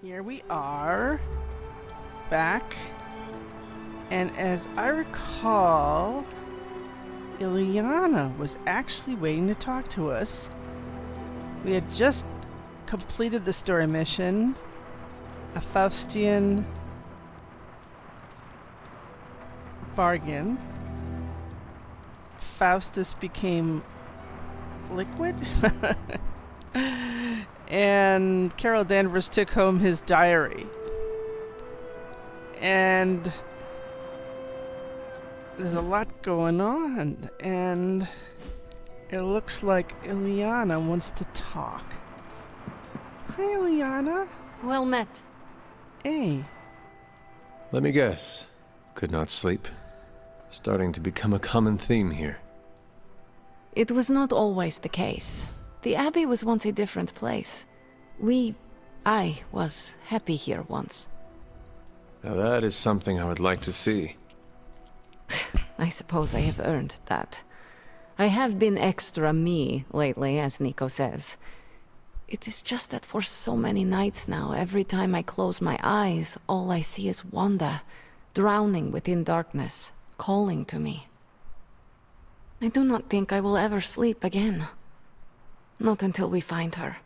Here we are, back, and as I recall, Ileana was actually waiting to talk to us. We had just completed the story mission, a Faustian bargain. Faustus became liquid? And Carol Danvers took home his diary. And there's a lot going on, and it looks like Ileana wants to talk. Hi, Ileana. Well met. Hey. Let me guess. Could not sleep. Starting to become a common theme here. It was not always the case. The Abbey was once a different place. I was happy here once. Now that is something I would like to see. I suppose I have earned that. I have been extra me lately, as Nico says. It is just that for so many nights now, every time I close my eyes, all I see is Wanda, drowning within darkness, calling to me. I do not think I will ever sleep again. Not until we find her.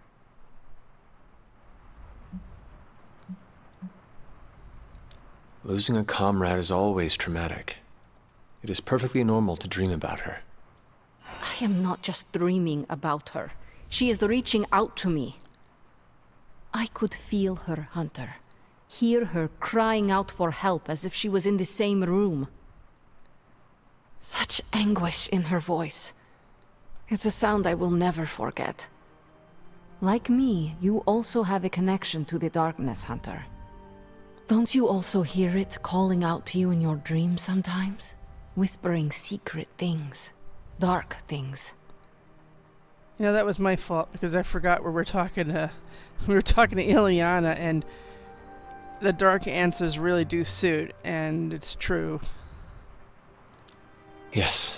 Losing a comrade is always traumatic. It is perfectly normal to dream about her. I am not just dreaming about her. She is reaching out to me. I could feel her, Hunter. Hear her crying out for help as if she was in the same room. Such anguish in her voice. It's a sound I will never forget. Like me, you also have a connection to the darkness, Hunter. Don't you also hear it calling out to you in your dreams sometimes? Whispering secret things, dark things. You know, that was my fault because I forgot we were talking to Ileana, and the dark answers really do suit, and it's true. Yes.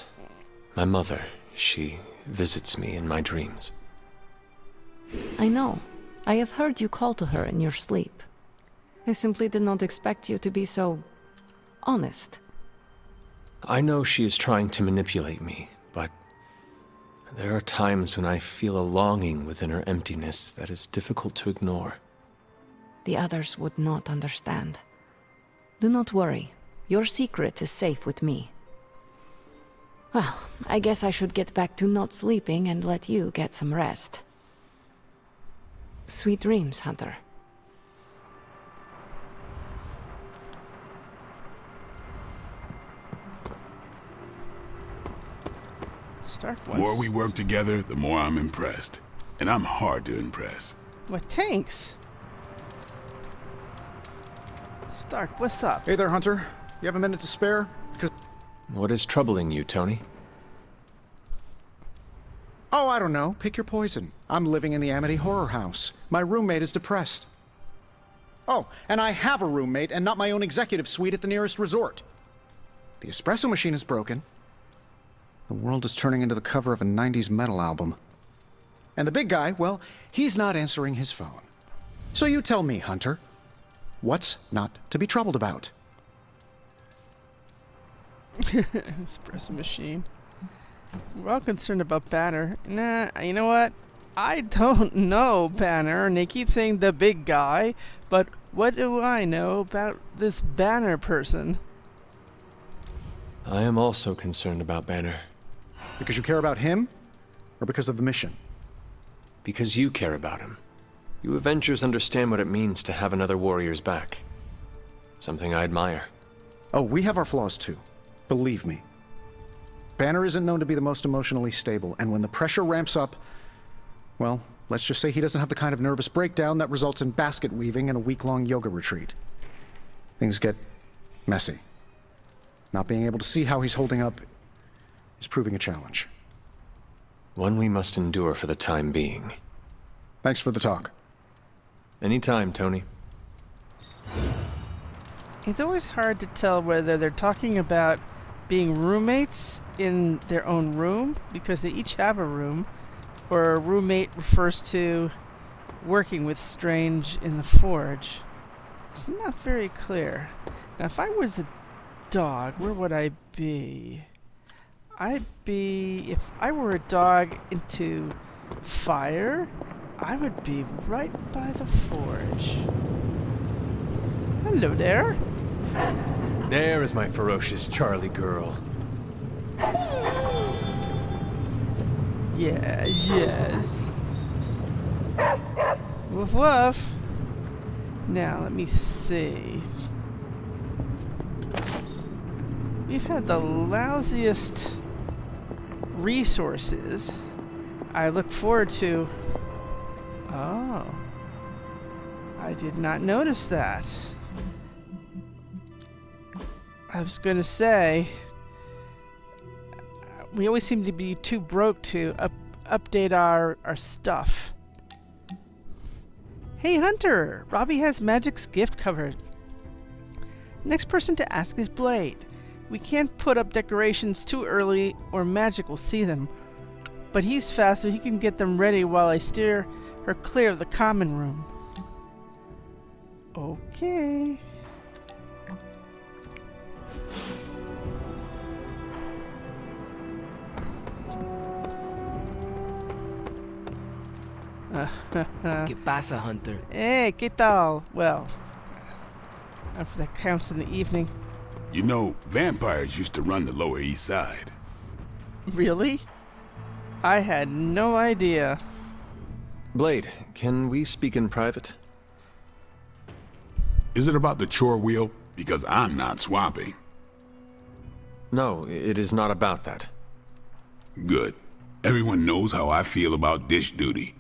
My mother, she visits me in my dreams. I know. I have heard you call to her in your sleep. I simply did not expect you to be so honest. I know she is trying to manipulate me, but there are times when I feel a longing within her emptiness that is difficult to ignore. The others would not understand. Do not worry. Your secret is safe with me. Well, I guess I should get back to not sleeping and let you get some rest. Sweet dreams, Hunter. The more we work together, the more I'm impressed. And I'm hard to impress. What tanks? Stark, what's up? Hey there, Hunter. You have a minute to spare? What is troubling you, Tony? Oh, I don't know. Pick your poison. I'm living in the Amity Horror House. My roommate is depressed. Oh, and I have a roommate and not my own executive suite at the nearest resort. The espresso machine is broken. The world is turning into the cover of a 90s metal album. And the big guy, well, he's not answering his phone. So you tell me, Hunter, what's not to be troubled about? Espresso machine. We're all concerned about Banner. Nah, you know what? I don't know Banner, and they keep saying the big guy, but what do I know about this Banner person? I am also concerned about Banner. Because you care about him, or because of the mission? Because you care about him. You Avengers understand what it means to have another warrior's back. Something I admire. Oh, we have our flaws too. Believe me. Banner isn't known to be the most emotionally stable, and when the pressure ramps up, well, let's just say he doesn't have the kind of nervous breakdown that results in basket weaving and a week-long yoga retreat. Things get messy. Not being able to see how he's holding up is proving a challenge. One we must endure for the time being. Thanks for the talk. Anytime, Tony. It's always hard to tell whether they're talking about being roommates in their own room, because they each have a room, or a roommate refers to working with Strange in the forge? It's not very clear. Now, if I was a dog, where would I be? If I were a dog into fire, I would be right by the forge. Hello there. There is my ferocious Charlie girl. Yeah, yes. Woof woof. Now, let me see. We've had the lousiest resources. I look forward to... Oh. I did not notice that. I was going to say... We always seem to be too broke to update our stuff. Hey Hunter! Robbie has Magic's gift covered. Next person to ask is Blade. We can't put up decorations too early or Magic will see them. But he's fast so he can get them ready while I steer her clear of the common room. Okay. ¿Qué pasa, Hunter? Hey, ¿qué tal? Well, if that counts in the evening. You know, vampires used to run the Lower East Side. Really? I had no idea. Blade, can we speak in private? Is it about the chore wheel? Because I'm not swapping. No, it is not about that. Good. Everyone knows how I feel about dish duty.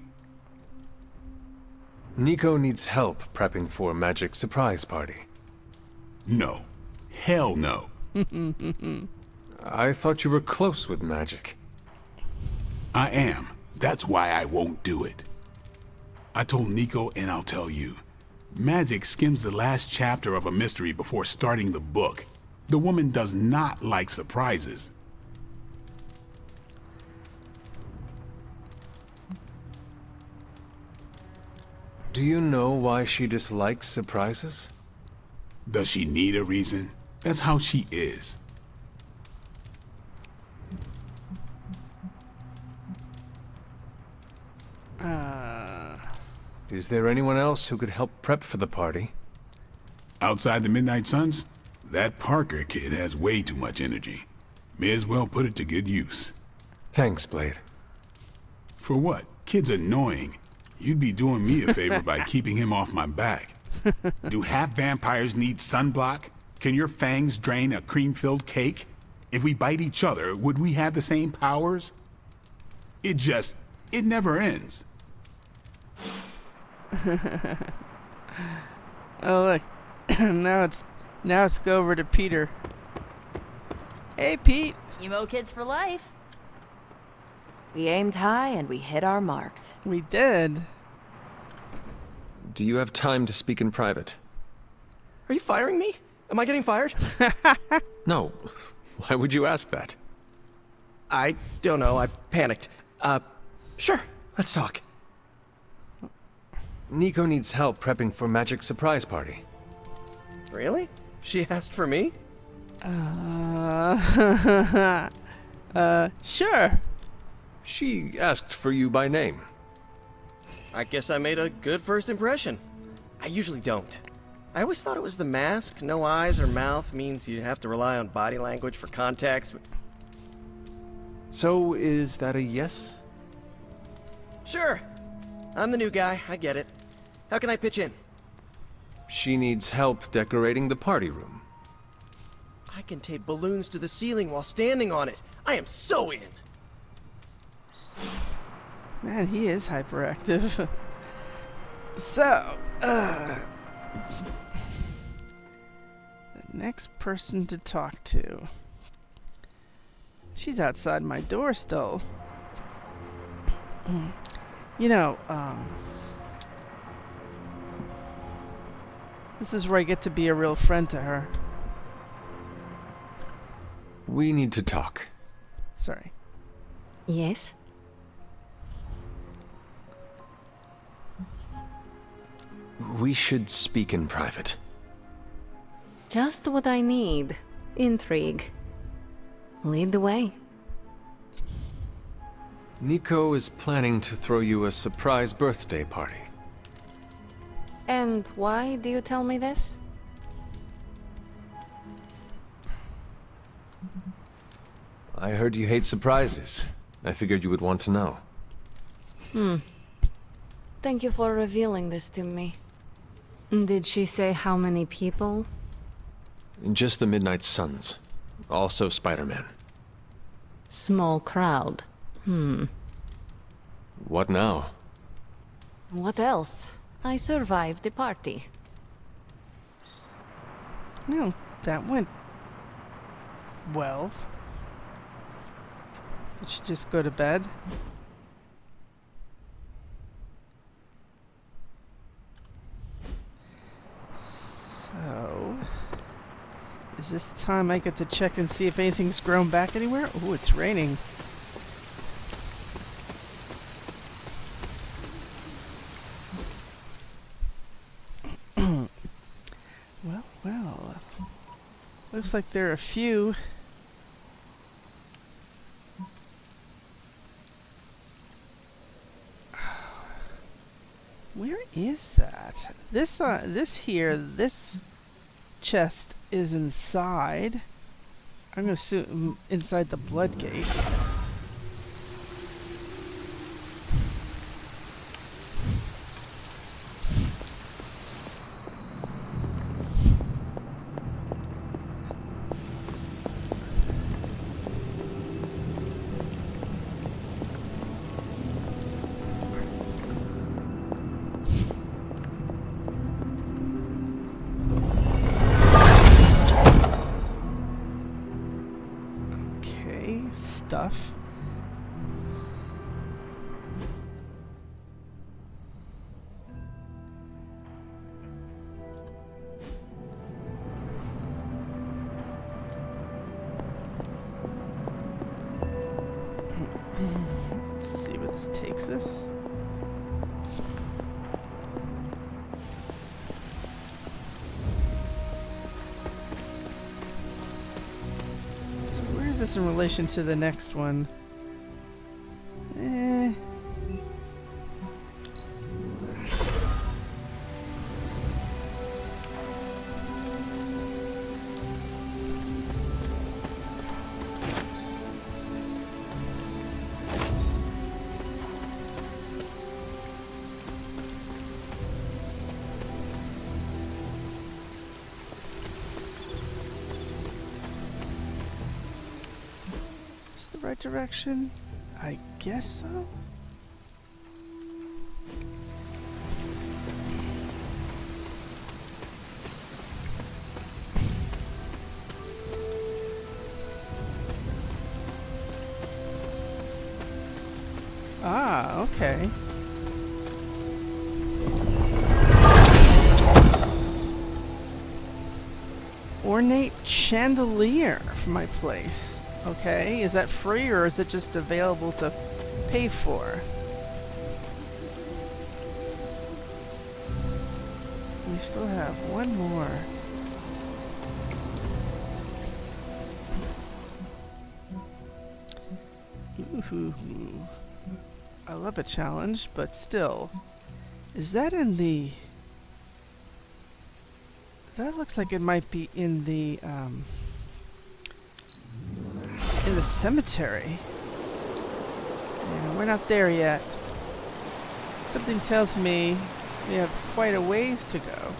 Nico needs help prepping for Magic's surprise party. No. Hell no. I thought you were close with Magic. I am. That's why I won't do it. I told Nico, and I'll tell you. Magic skims the last chapter of a mystery before starting the book. The woman does not like surprises. Do you know why she dislikes surprises? Does she need a reason? That's how she is. Is there anyone else who could help prep for the party? Outside the Midnight Suns, that Parker kid has way too much energy. May as well put it to good use. Thanks, Blade. For what? Kid's annoying. You'd be doing me a favor by keeping him off my back. Do half vampires need sunblock? Can your fangs drain a cream-filled cake? If we bite each other, would we have the same powers? It never ends. Oh look, now it's go over to Peter. Hey Pete. Emo kids for life. We aimed high and we hit our marks. We did. Do you have time to speak in private? Are you firing me? Am I getting fired? No. Why would you ask that? I don't know. I panicked. Sure. Let's talk. Nico needs help prepping for Magic's surprise party. Really? She asked for me? Sure. She asked for you by name. I guess I made a good first impression. I usually don't. I always thought it was the mask. No eyes or mouth means you have to rely on body language for context. So, is that a yes? Sure. I'm the new guy. I get it. How can I pitch in? She needs help decorating the party room. I can tape balloons to the ceiling while standing on it. I am so in. Man, he is hyperactive. So, the next person to talk to. She's outside my door still. You know, this is where I get to be a real friend to her. We need to talk. Sorry. Yes? We should speak in private. Just what I need. Intrigue. Lead the way. Miko is planning to throw you a surprise birthday party. And why do you tell me this? I heard you hate surprises. I figured you would want to know. Thank you for revealing this to me. Did she say how many people? Just the Midnight Suns. Also Spider-Man. Small crowd. What now? What else? I survived the party. No, that went well. Did she just go to bed? So, is this the time I get to check and see if anything's grown back anywhere? Ooh, it's raining. Well. Looks like there are a few. Where is that? This chest is inside. I'm gonna assume inside the blood gate. Stuff. Let's see where this takes us. This in relation to the next one. Right direction? I guess so. Ah, okay. Ornate chandelier for my place. Okay, is that free or is it just available to pay for? We still have one more. Ooh, I love a challenge, but still. Is that in the... That looks like it might be in the cemetery. Yeah, we're not there yet. Something tells me we have quite a ways to go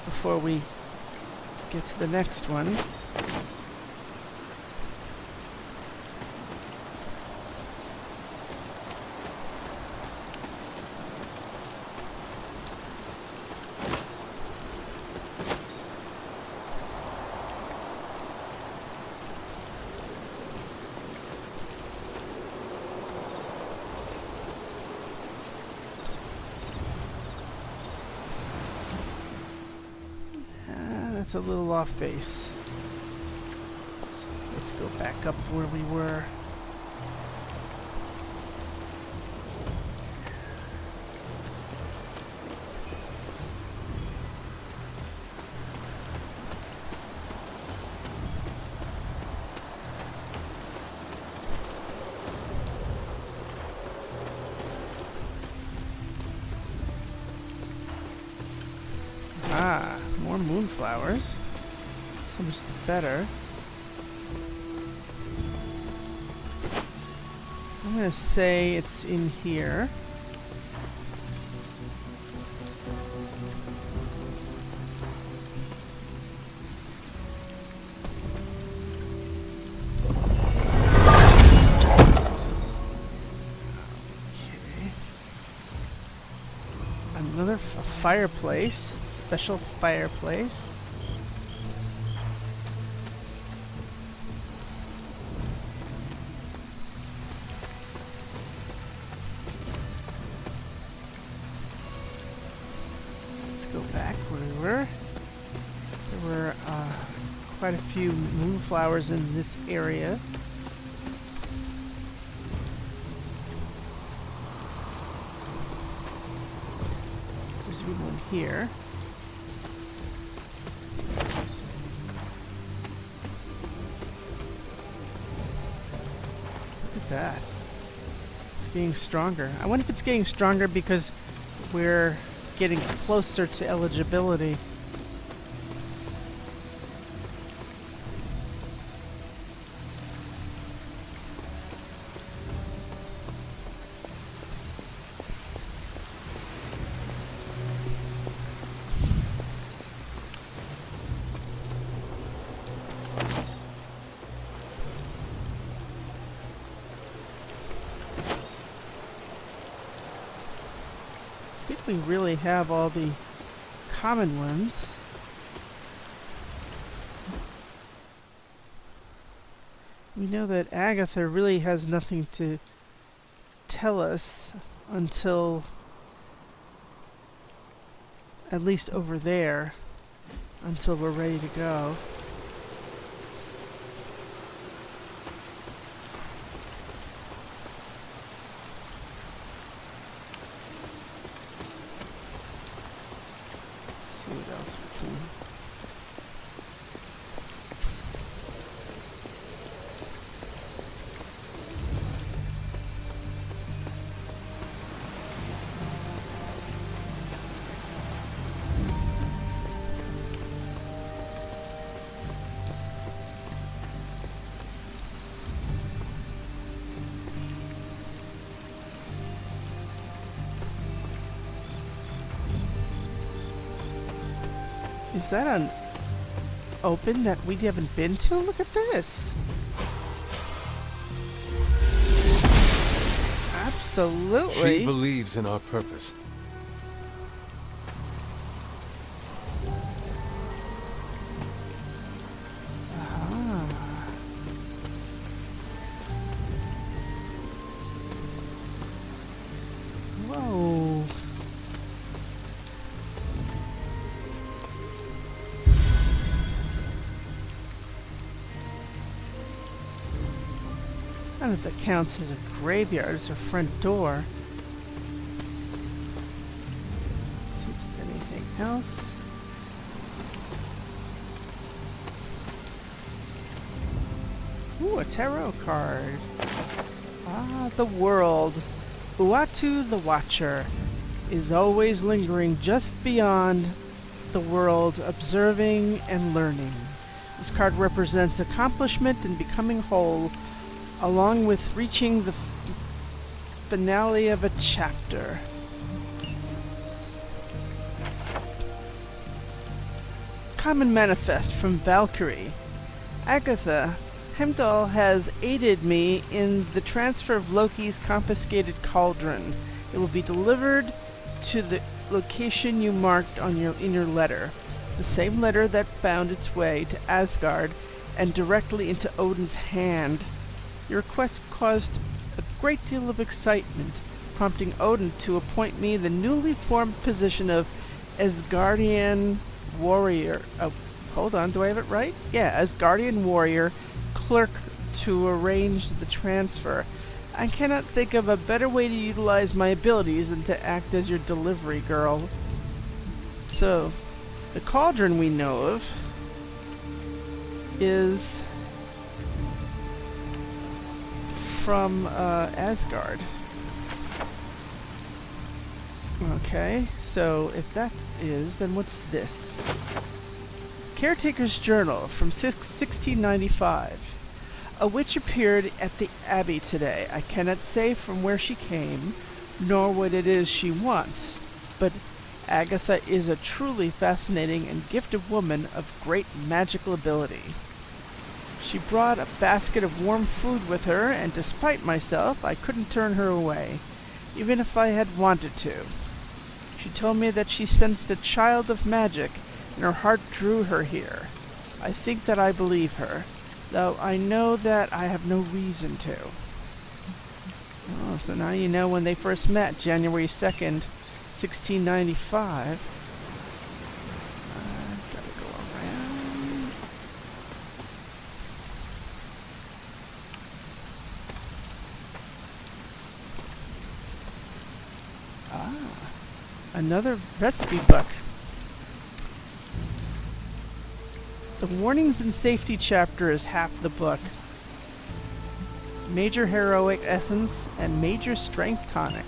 before we get to the next one. It's a little off base. Let's go back up where we were. Ah, more moonflowers. So much the better. I'm gonna say it's in here. Another fireplace, special fireplace. Let's go back where we were. There were quite a few moonflowers in this area. One here. Look at that. It's getting stronger. I wonder if it's getting stronger because we're getting closer to eligibility. I think we really have all the common ones. We know that Agatha really has nothing to tell us until at least over there, until we're ready to go. Is that an open that we haven't been to? Look at this. Absolutely. She believes in our purpose. Whoa. I don't know if that counts as a graveyard, as a front door. See if there's anything else. Ooh, a tarot card. Ah, the world. Uatu the Watcher is always lingering just beyond the world, observing and learning. This card represents accomplishment in becoming whole, along with reaching the finale of a chapter. Common Manifest from Valkyrie. Agatha, Heimdall has aided me in the transfer of Loki's confiscated cauldron. It will be delivered to the location you marked on in your letter. The same letter that found its way to Asgard and directly into Odin's hand. Your request caused a great deal of excitement, prompting Odin to appoint me the newly formed position of Asgardian Warrior. Oh, hold on, do I have it right? Yeah, Asgardian Warrior Clerk to arrange the transfer. I cannot think of a better way to utilize my abilities than to act as your delivery girl. So, the cauldron we know of is from Asgard. Okay, So if that is, then what's this? Caretaker's Journal from 1695. A witch appeared at the abbey today. I cannot say from where she came, nor what it is she wants, but Agatha is a truly fascinating and gifted woman of great magical ability. She brought a basket of warm food with her, and despite myself, I couldn't turn her away, even if I had wanted to. She told me that she sensed a child of magic, and her heart drew her here. I think that I believe her, though I know that I have no reason to. Oh, so now you know when they first met, January 2nd, 1695. Gotta go around. Another recipe book. The warnings and safety chapter is half the book. Major heroic essence and major strength tonic.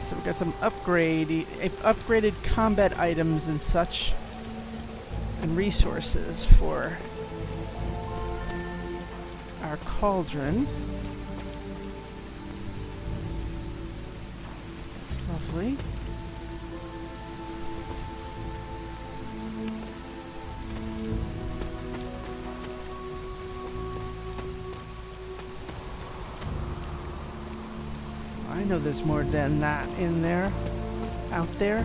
So we've got some upgraded combat items and such, and resources for our cauldron. That's lovely. I know there's more than that in there, out there.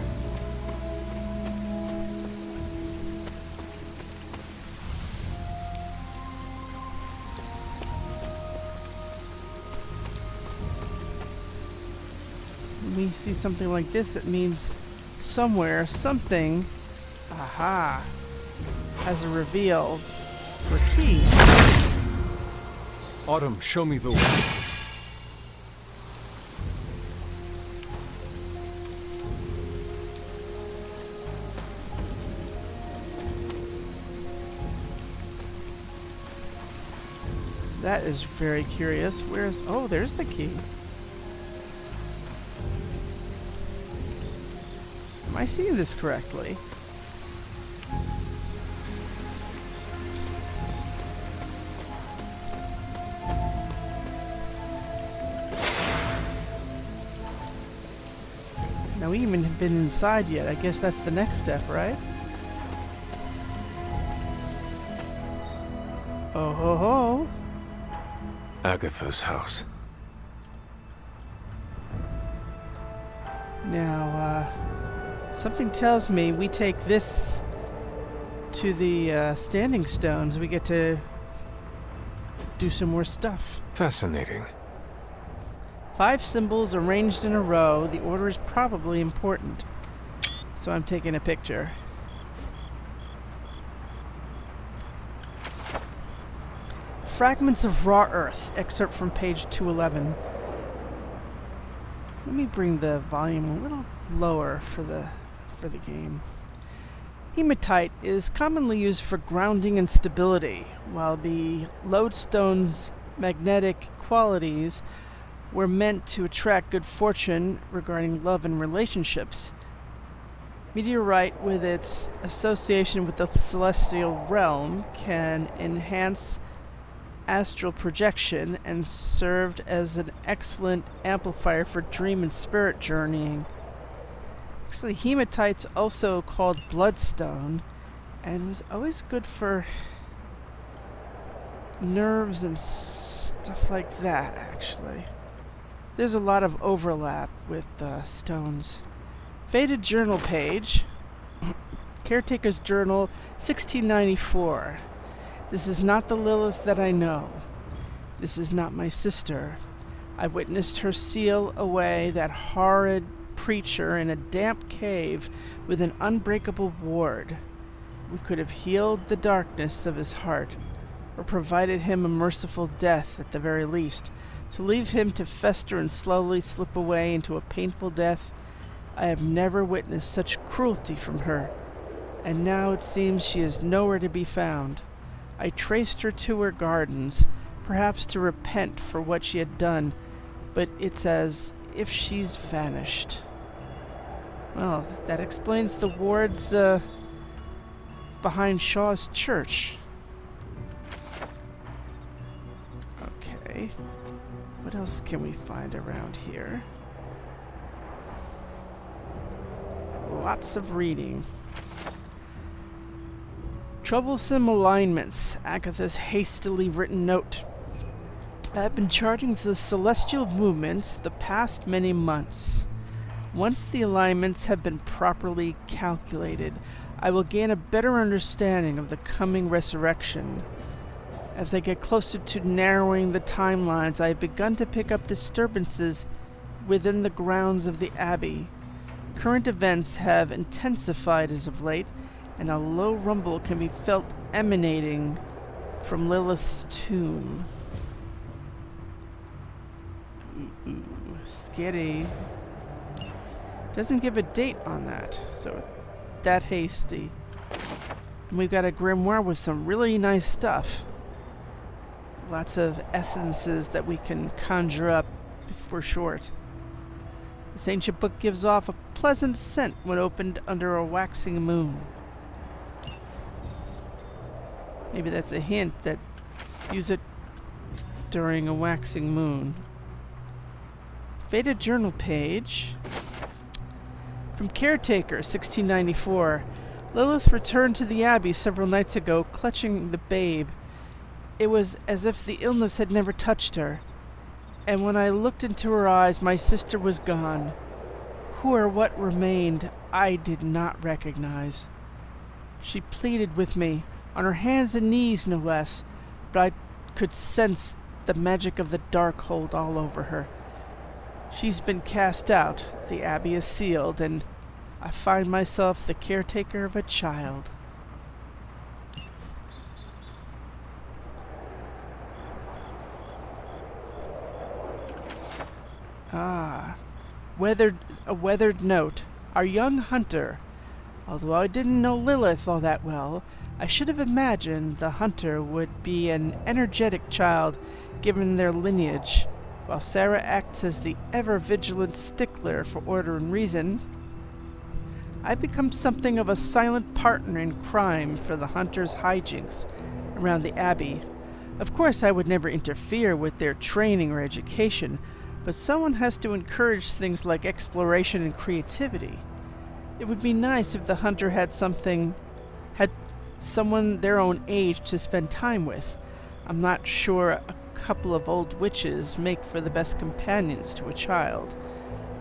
When we see something like this, it means somewhere, something, aha, has a reveal for key. Autumn, show me the way. That is very curious. Where's... Oh, there's the key. Am I seeing this correctly? Now, we even have been inside yet. I guess that's the next step, right? Oh ho ho! Agatha's house. Now, something tells me we take this to the standing stones. We get to do some more stuff. Fascinating. 5 symbols arranged in a row. The order is probably important. So I'm taking a picture. Fragments of raw earth. Excerpt from page 211. Let me bring the volume a little lower for the game. Hematite is commonly used for grounding and stability, while the lodestone's magnetic qualities were meant to attract good fortune regarding love and relationships. Meteorite, with its association with the celestial realm, can enhance astral projection and served as an excellent amplifier for dream and spirit journeying. Actually, hematite's also called bloodstone and was always good for nerves and stuff like that, actually. There's a lot of overlap with stones. Faded journal page. Caretaker's Journal, 1694. This is not the Lilith that I know. This is not my sister. I witnessed her seal away that horrid preacher in a damp cave with an unbreakable ward. We could have healed the darkness of his heart, or provided him a merciful death at the very least. To leave him to fester and slowly slip away into a painful death, I have never witnessed such cruelty from her, and now it seems she is nowhere to be found. I traced her to her gardens, perhaps to repent for what she had done, but it's as if she's vanished. Well, that explains the wards behind Shaw's church. Okay. What else can we find around here? Lots of reading. Troublesome alignments. Agatha's hastily written note. I have been charting the celestial movements the past many months. Once the alignments have been properly calculated, I will gain a better understanding of the coming resurrection. As I get closer to narrowing the timelines, I have begun to pick up disturbances within the grounds of the Abbey. Current events have intensified as of late, and a low rumble can be felt emanating from Lilith's tomb. Ooh, scary. Doesn't give a date on that, so that hasty. And we've got a grimoire with some really nice stuff. Lots of essences that we can conjure up if we're short. This ancient book gives off a pleasant scent when opened under a waxing moon. Maybe that's a hint that use it during a waxing moon. Veda journal page. From Caretaker, 1694. Lilith returned to the Abbey several nights ago, clutching the babe. It was as if the illness had never touched her. And when I looked into her eyes, my sister was gone. Who or what remained, I did not recognize. She pleaded with me, on her hands and knees no less, but I could sense the magic of the dark hold all over her. She's been cast out, the Abbey is sealed, and I find myself the caretaker of a child. Ah, a weathered note. Our young hunter. Although I didn't know Lilith all that well, I should have imagined the hunter would be an energetic child given their lineage. While Sarah acts as the ever-vigilant stickler for order and reason, I become something of a silent partner in crime for the hunter's hijinks around the Abbey. Of course, I would never interfere with their training or education, but someone has to encourage things like exploration and creativity. It would be nice if the hunter had someone their own age to spend time with. I'm not sure a couple of old witches make for the best companions to a child.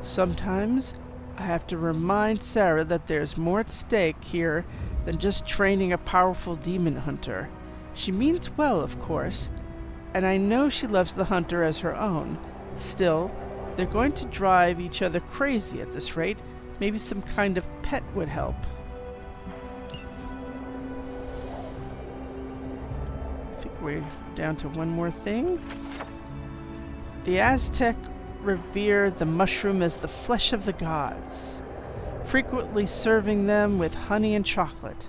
Sometimes I have to remind Sarah that there's more at stake here than just training a powerful demon hunter. She means well, of course, and I know she loves the hunter as her own. Still, they're going to drive each other crazy at this rate. Maybe some kind of pet would help. I think we're down to one more thing. The Aztec revere the mushroom as the flesh of the gods, frequently serving them with honey and chocolate.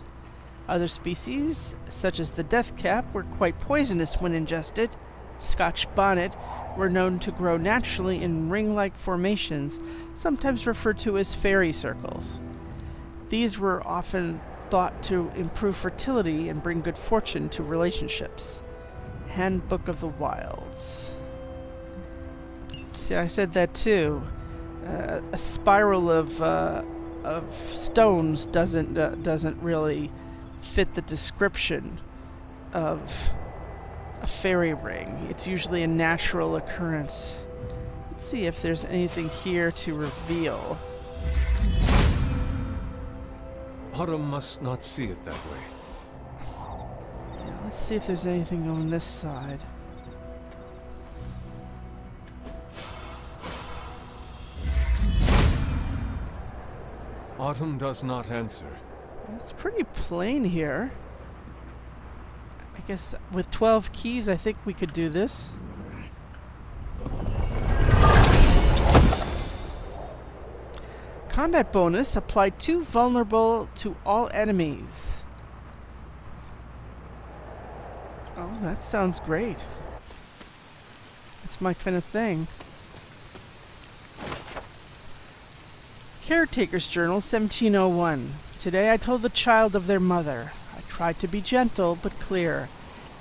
Other species, such as the deathcap, were quite poisonous when ingested. Scotch bonnet were known to grow naturally in ring-like formations, sometimes referred to as fairy circles. These were often thought to improve fertility and bring good fortune to relationships. Handbook of the Wilds. See, I said that too. A spiral of stones doesn't really fit the description of a fairy ring. It's usually a natural occurrence. Let's see if there's anything here to reveal. Autumn must not see it that way. Yeah, let's see if there's anything on this side. Autumn does not answer. It's pretty plain here. I guess with 12 keys, I think we could do this. Combat bonus applied 2 vulnerable to all enemies. Oh, that sounds great. That's my kind of thing. Caretaker's Journal, 1701. Today I told the child of their mother. I tried to be gentle but clear.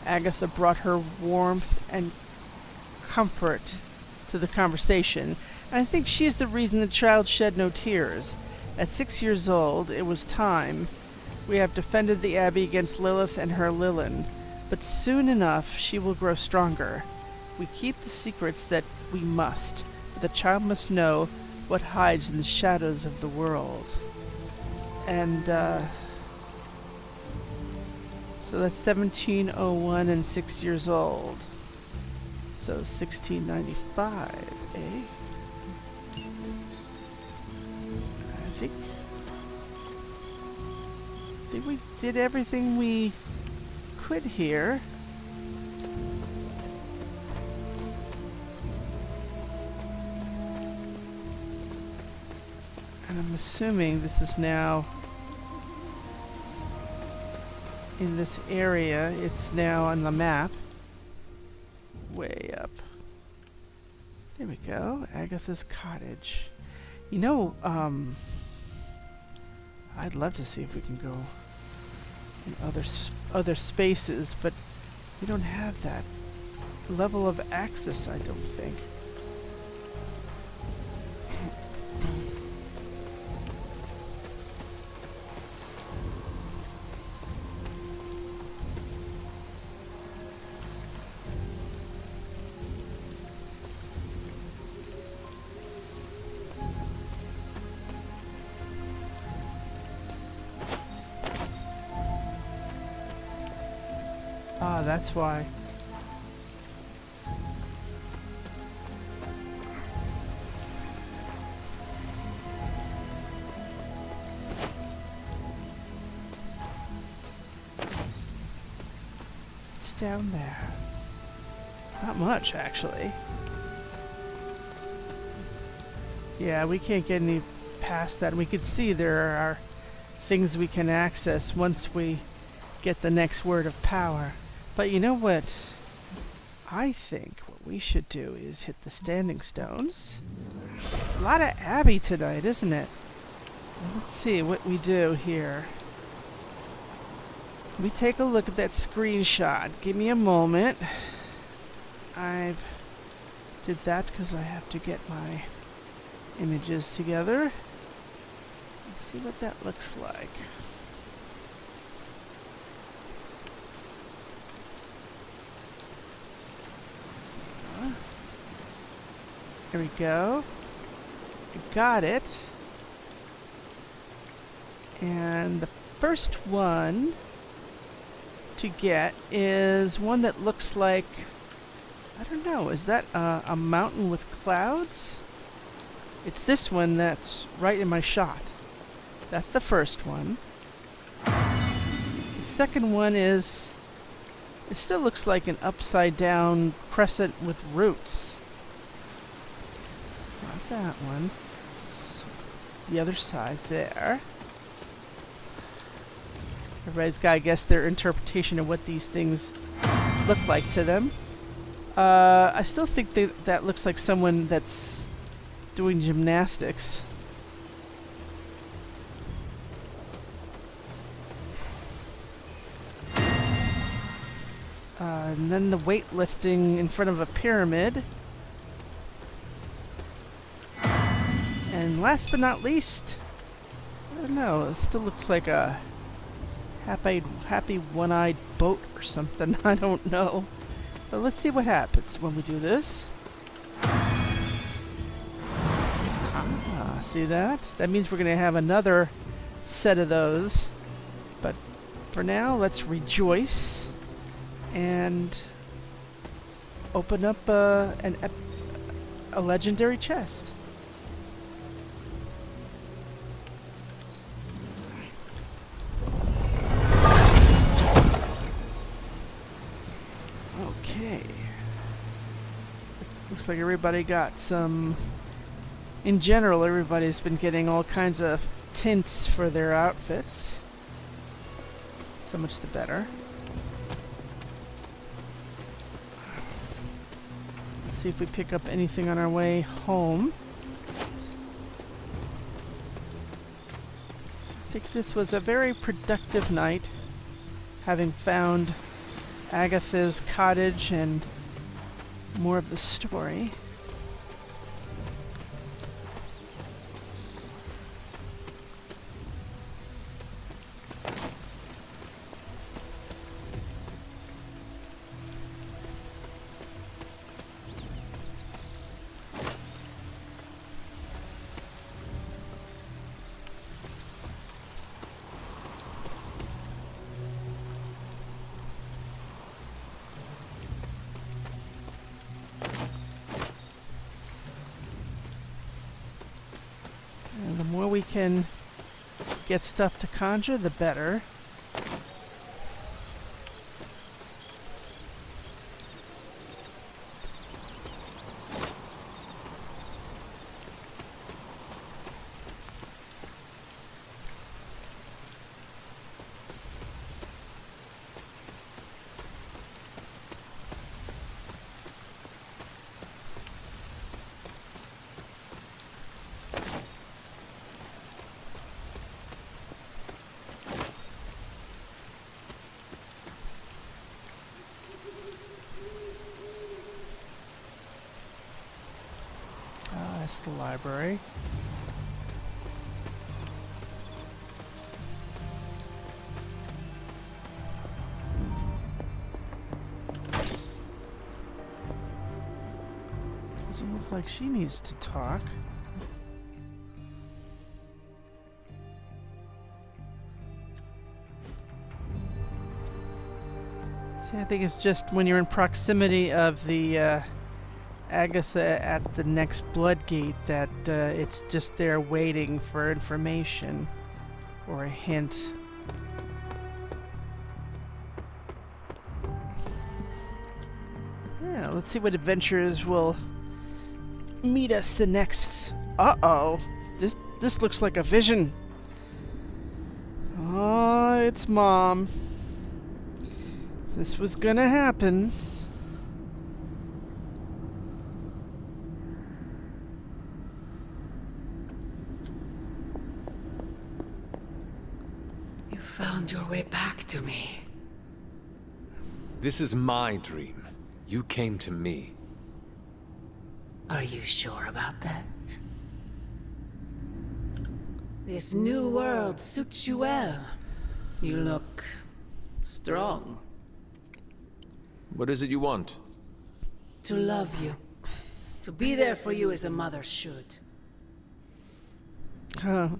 Agatha brought her warmth and comfort to the conversation, and I think she is the reason the child shed no tears. At 6 years old, it was time. We have defended the Abbey against Lilith and her Lilin, but soon enough she will grow stronger. We keep the secrets that we must, but the child must know what hides in the shadows of the world. And, so that's 1701 and 6 years old. So 1695, eh? I think we did everything we could here. And I'm assuming this is now in this area. It's now on the map. Way up. There we go. Agatha's cottage. You know, I'd love to see if we can go in other spaces, but we don't have that level of access, I don't think. Ah, that's why. It's down there. Not much, actually. Yeah, we can't get any past that. We can see there are things we can access once we get the next word of power. But you know what? I think what we should do is hit the standing stones. A lot of Abbey tonight, isn't it? Let's see what we do here. We take a look at that screenshot. Give me a moment. I did that because I have to get my images together. Let's see what that looks like. There we go. I got it. And the first one to get is one that looks like, I don't know, is that a mountain with clouds? It's this one that's right in my shot. That's the first one. The second one is, it still looks like an upside down crescent with roots. Not that one. It's the other side there. Everybody's got, I guess, their interpretation of what these things look like to them. I still think that looks like someone that's doing gymnastics. And then the weightlifting in front of a pyramid. And last but not least, I don't know, it still looks like a happy one-eyed boat or something. I don't know. But let's see what happens when we do this. Ah, see that? That means we're going to have another set of those. But for now, let's rejoice and open up a legendary chest. Okay. Looks like everybody got some... In general, everybody's been getting all kinds of tints for their outfits. So much the better. Let's see if we pick up anything on our way home. I think this was a very productive night, having found Agatha's cottage and more of the story. And the more we can get stuff to conjure, the better. That's the library. Doesn't look like she needs to talk. See, I think it's just when you're in proximity of the Agatha at the next blood gate that it's just there waiting for information or a hint. Yeah, let's see what adventurers will meet us the next. Uh-oh. This looks like a vision. Oh, it's Mom. This was gonna happen. Found your way back to me. This is my dream. You came to me. Are you sure about that? This new world suits you well. You look strong. What is it you want? To love you. To be there for you as a mother should. Huh.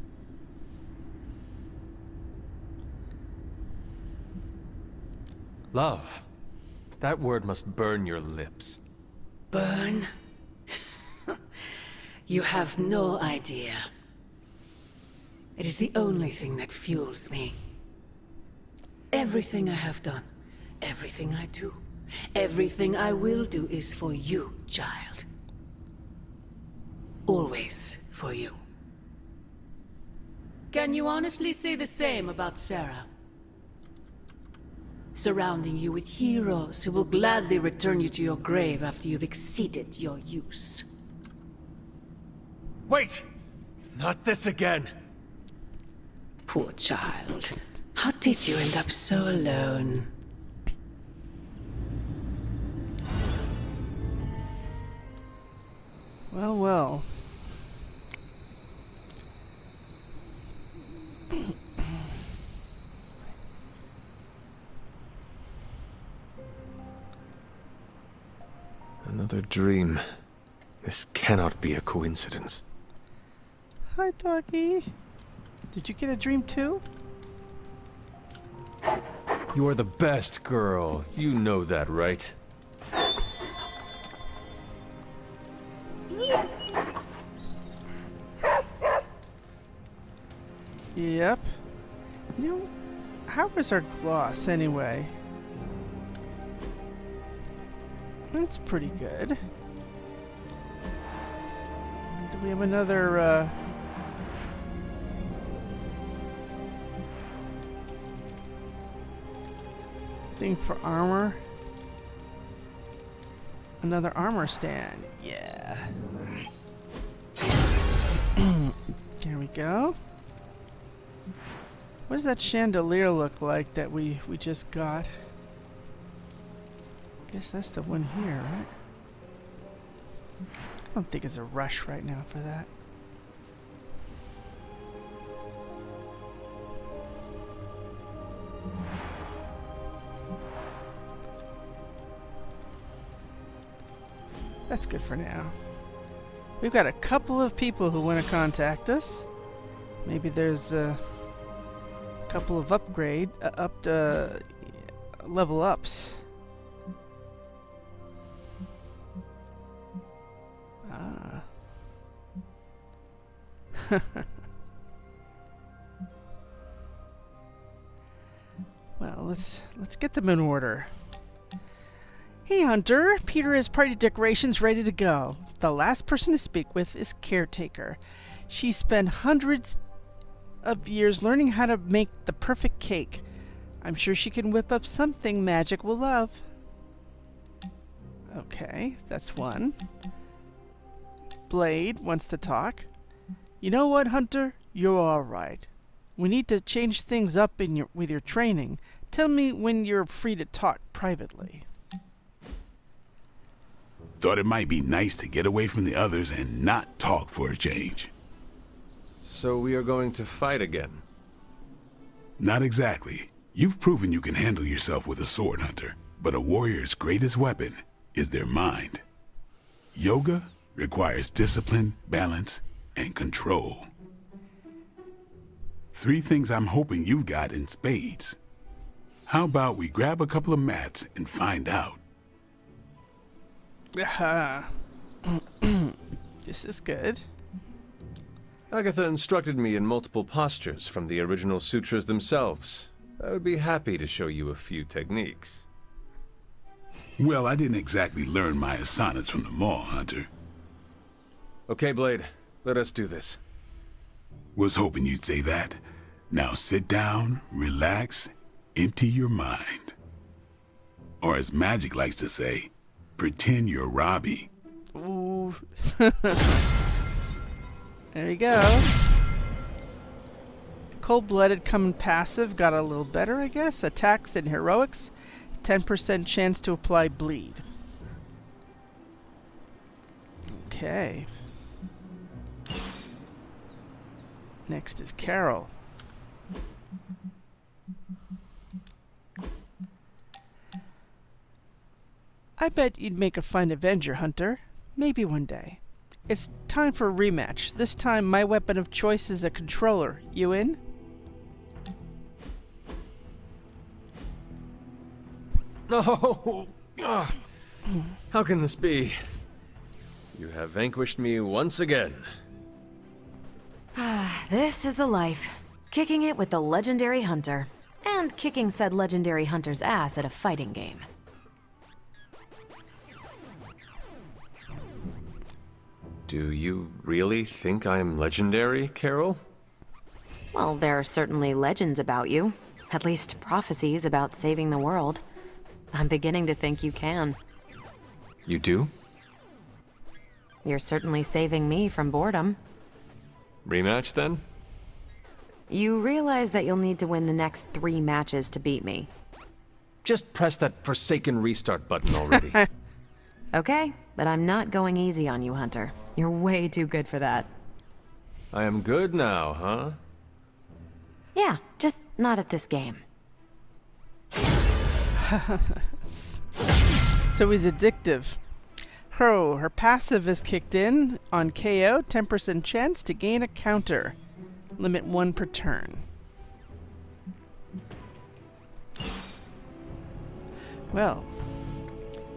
Love. That word must burn your lips. Burn? You have no idea. It is the only thing that fuels me. Everything I have done, everything I do, everything I will do is for you, child. Always for you. Can you honestly say the same about Sarah? Surrounding you with heroes who will gladly return you to your grave after you've exceeded your use. Wait! Not this again! Poor child. How did you end up so alone? Well, well. Another dream. This cannot be a coincidence. Hi, doggy. Did you get a dream too? You are the best girl. You know that, right? Yep. You know, how was our gloss anyway? That's pretty good. Do we have another, thing for armor? Another armor stand. Yeah. There we go. What does that chandelier look like that we just got? Guess that's the one here, right? I don't think it's a rush right now for that. That's good for now. We've got a couple of people who want to contact us. Maybe there's a couple of level ups. Ah. Well, let's get them in order. Hey Hunter, Peter has party decorations ready to go. The last person to speak with is Caretaker. She spent hundreds of years learning how to make the perfect cake. I'm sure she can whip up something Magic will love. Okay, that's one. Blade wants to talk. You know what, Hunter? You're alright. We need to change things up with your training. Tell me when you're free to talk privately. Thought it might be nice to get away from the others and not talk for a change. So we are going to fight again? Not exactly. You've proven you can handle yourself with a sword, Hunter. But a warrior's greatest weapon is their mind. Yoga requires discipline, balance, and control. 3 things I'm hoping you've got in spades. How about we grab a couple of mats and find out? This is good. Agatha instructed me in multiple postures from the original sutras themselves. I would be happy to show you a few techniques. Well, I didn't exactly learn my asanas from the mall, Hunter. Okay, Blade. Let us do this. Was hoping you'd say that. Now sit down, relax, empty your mind. Or as Magic likes to say, pretend you're Robbie. Ooh. There you go. Cold-blooded coming passive got a little better, I guess. Attacks and heroics. 10% chance to apply bleed. Okay. Next is Carol. I bet you'd make a fine Avenger, Hunter. Maybe one day. It's time for a rematch. This time my weapon of choice is a controller. You in? No! Ugh. How can this be? You have vanquished me once again. This is the life. Kicking it with the legendary hunter. And kicking said legendary hunter's ass at a fighting game. Do you really think I'm legendary, Carol? Well, there are certainly legends about you. At least prophecies about saving the world. I'm beginning to think you can. You do? You're certainly saving me from boredom. Rematch, then? You realize that you'll need to win the next 3 matches to beat me. Just press that forsaken restart button already. Okay, but I'm not going easy on you, Hunter. You're way too good for that. I am good now, huh? Yeah, just not at this game. So he's addictive. Her passive is kicked in on KO, 10% chance to gain a counter. Limit 1 per turn. Well.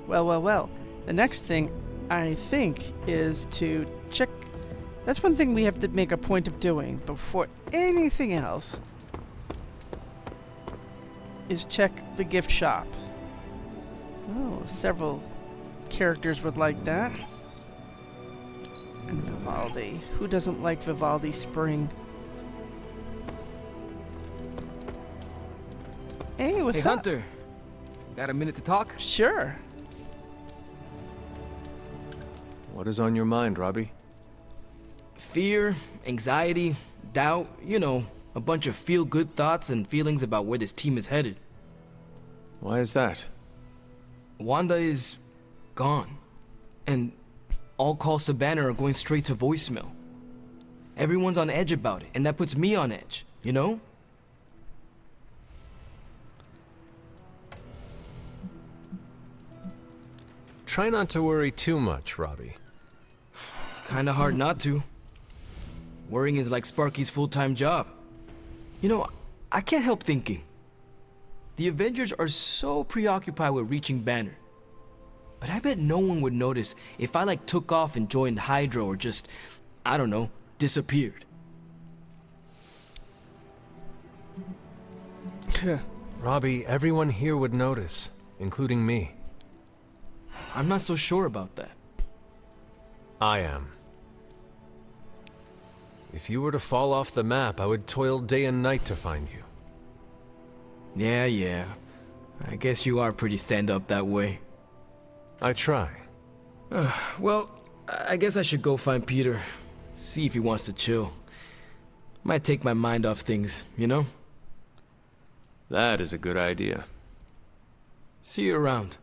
The next thing, I think, is to check... That's one thing we have to make a point of doing before anything else. Is check the gift shop. Oh, several characters would like that. And Vivaldi. Who doesn't like Vivaldi Spring? Hey, what's Hey, up? Hunter. Got a minute to talk? Sure. What is on your mind, Robbie? Fear, anxiety, doubt, you know, A bunch of feel-good thoughts and feelings about where this team is headed. Why is that? Wanda is gone. And all calls to Banner are going straight to voicemail. Everyone's on edge about it, and that puts me on edge, you know? Try not to worry too much, Robbie. Kinda hard not to. Worrying is like Sparky's full-time job. You know, I can't help thinking. The Avengers are so preoccupied with reaching Banner. But I bet no one would notice if I like took off and joined Hydra or just, I don't know, disappeared. Robbie, everyone here would notice, including me. I'm not so sure about that. I am. If you were to fall off the map, I would toil day and night to find you. Yeah. I guess you are pretty stand-up that way. I try. Well, I guess I should go find Peter. See if he wants to chill. Might take my mind off things, you know? That is a good idea. See you around.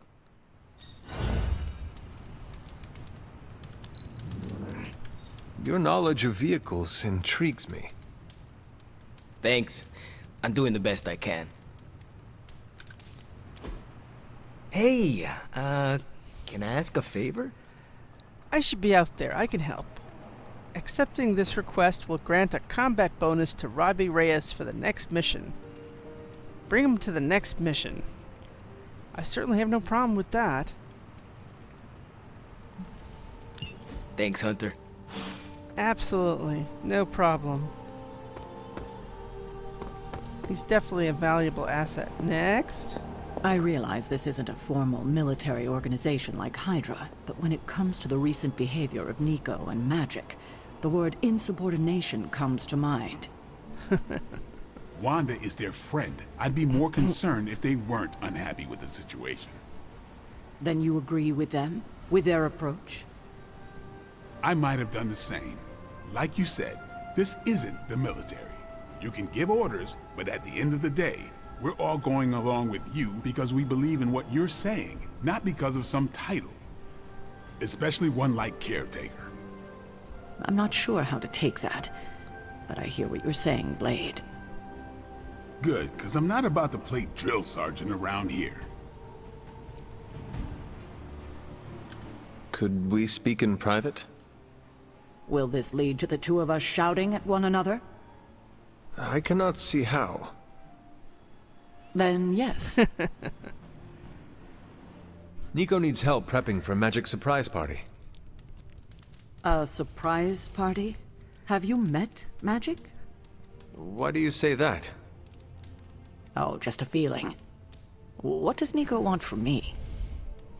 Your knowledge of vehicles intrigues me. Thanks. I'm doing the best I can. Hey, can I ask a favor? I should be out there. I can help. Accepting this request will grant a combat bonus to Robbie Reyes for the next mission. Bring him to the next mission. I certainly have no problem with that. Thanks, Hunter. Absolutely. No problem. He's definitely a valuable asset. Next. I realize this isn't a formal military organization like Hydra, but when it comes to the recent behavior of Nico and Magic, the word insubordination comes to mind. Wanda is their friend. I'd be more concerned if they weren't unhappy with the situation. Then you agree with them? With their approach? I might have done the same. Like you said, this isn't the military. You can give orders, but at the end of the day, we're all going along with you because we believe in what you're saying, not because of some title. Especially one like caretaker. I'm not sure how to take that, but I hear what you're saying, Blade. Good, because I'm not about to play drill sergeant around here. Could we speak in private? Will this lead to the two of us shouting at one another? I cannot see how. Then yes. Nico needs help prepping for Magic's surprise party. A surprise party? Have you met Magic? Why do you say that? Oh, just a feeling. What does Nico want from me?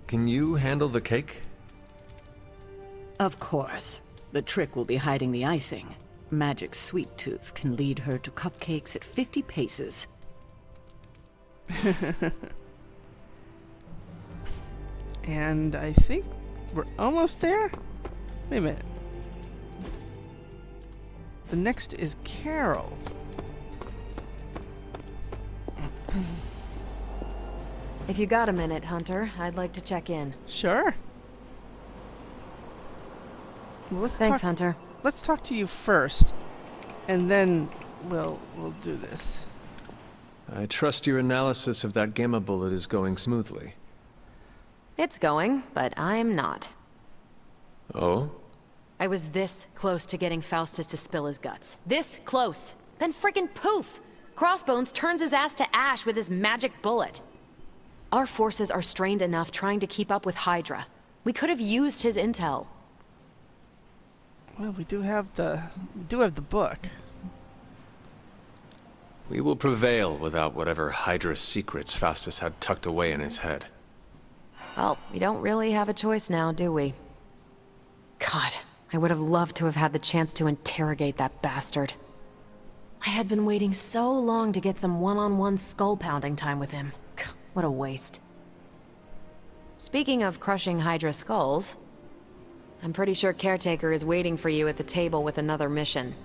Can you handle the cake? Of course. The trick will be hiding the icing. Magic's sweet tooth can lead her to cupcakes at 50 paces. And I think we're almost there? Wait a minute. The next is Carol. If you got a minute, Hunter, I'd like to check in. Sure. Well, Thanks, Hunter. Let's talk to you first, and then we'll do this. I trust your analysis of that gamma bullet is going smoothly. It's going, but I'm not. Oh? I was this close to getting Faustus to spill his guts. This close. Then frickin' poof! Crossbones turns his ass to ash with his magic bullet. Our forces are strained enough trying to keep up with Hydra. We could have used his intel. Well, we do have the book. We will prevail without whatever Hydra secrets Faustus had tucked away in his head. Well, we don't really have a choice now, do we? God, I would have loved to have had the chance to interrogate that bastard. I had been waiting so long to get some one-on-one skull-pounding time with him. What a waste. Speaking of crushing Hydra skulls, I'm pretty sure Caretaker is waiting for you at the table with another mission.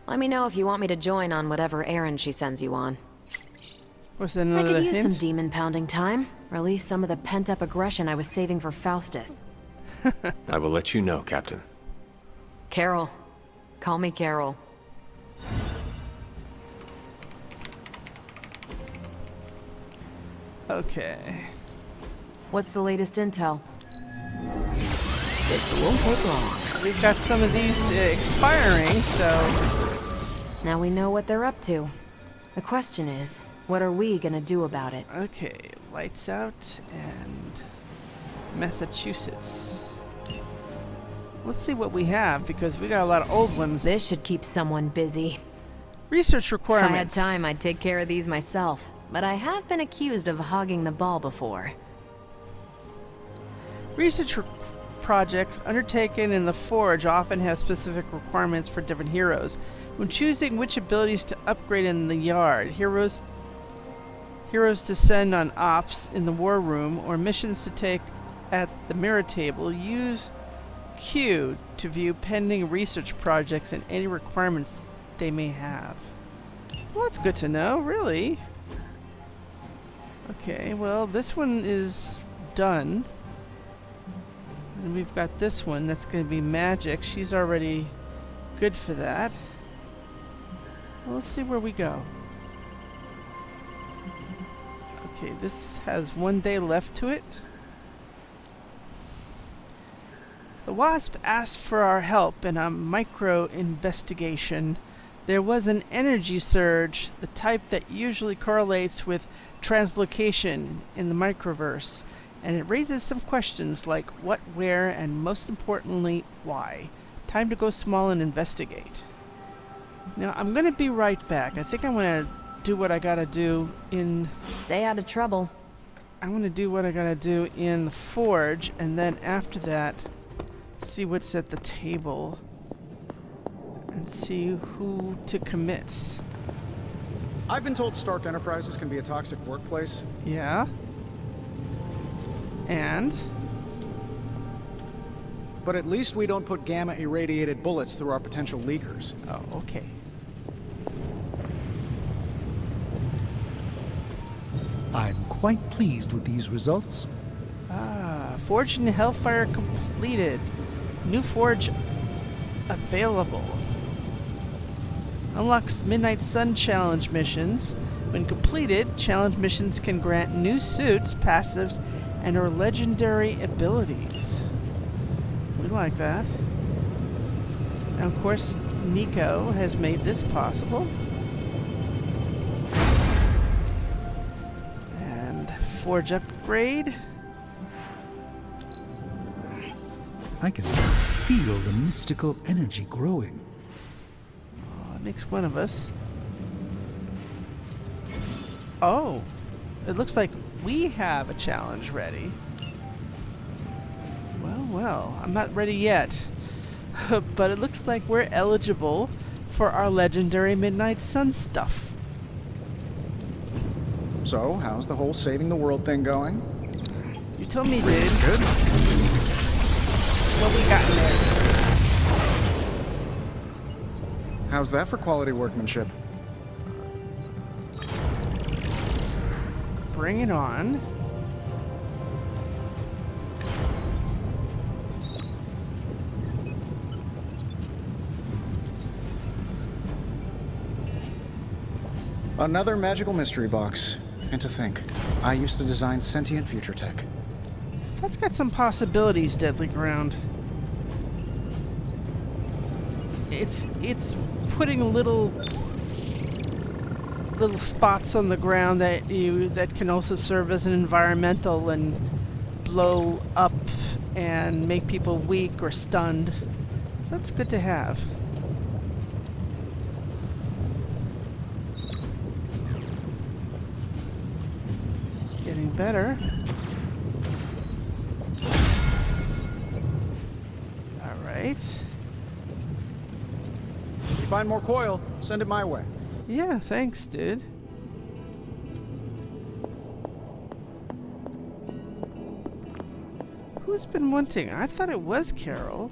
Let me know if you want me to join on whatever errand she sends you on. Was that I another could use some hint? demon pounding time. Release some of the pent-up aggression I was saving for Faustus. I will let you know, Captain. Carol. Call me Carol. Okay. What's the latest intel? This won't take long. We've got some of these expiring, so... Now we know what they're up to. The question is, what are we gonna do about it? Okay, lights out and Massachusetts. Let's see what we have, because we got a lot of old ones. This should keep someone busy. Research If I requirements. had time, I'd take care of these myself. But I have been accused of hogging the ball before. Research projects undertaken in the Forge often have specific requirements for different heroes. When choosing which abilities to upgrade in the yard, heroes to send on ops in the war room, or missions to take at the mirror table, use Q to view pending research projects and any requirements they may have. Well, that's good to know, really. Okay, well, this one is done. And we've got this one that's going to be magic. She's already good for that. Well, let's see where we go. Okay, this has 1 day left to it. The Wasp asked for our help in a micro investigation. There was an energy surge, the type that usually correlates with translocation in the microverse, and it raises some questions like what, where, and most importantly, why. Time to go small and investigate. Now, I'm going to be right back. I think I'm going to do what I got to do in... Stay out of trouble. I'm going to do what I got to do in the Forge, and then after that, see what's at the table and see who to commit. I've been told Stark Enterprises can be a toxic workplace. Yeah. And? But at least we don't put gamma-irradiated bullets through our potential leakers. Oh, okay. I'm quite pleased with these results. Ah, Forge and Hellfire completed. New Forge available. Unlocks Midnight Sun challenge missions. When completed, challenge missions can grant new suits, passives, and or legendary abilities. We like that. Now, of course, Miko has made this possible. And Forge upgrade. I can feel the mystical energy growing. Oh, that makes one of us. Oh, it looks like we have a challenge ready. Well, well, I'm not ready yet. But it looks like we're eligible for our legendary Midnight Sun stuff. So, how's the whole saving the world thing going? You told me, dude. Good. What we got in there? How's that for quality workmanship? Bring it on. Another magical mystery box. And to think, I used to design sentient future tech. That's got some possibilities, Deadly Ground. It's putting little spots on the ground that can also serve as an environmental and blow up and make people weak or stunned. So that's good to have. Getting better. All right. If you find more coil, send it my way. Yeah, thanks, dude. Who's been wanting? I thought it was Carol.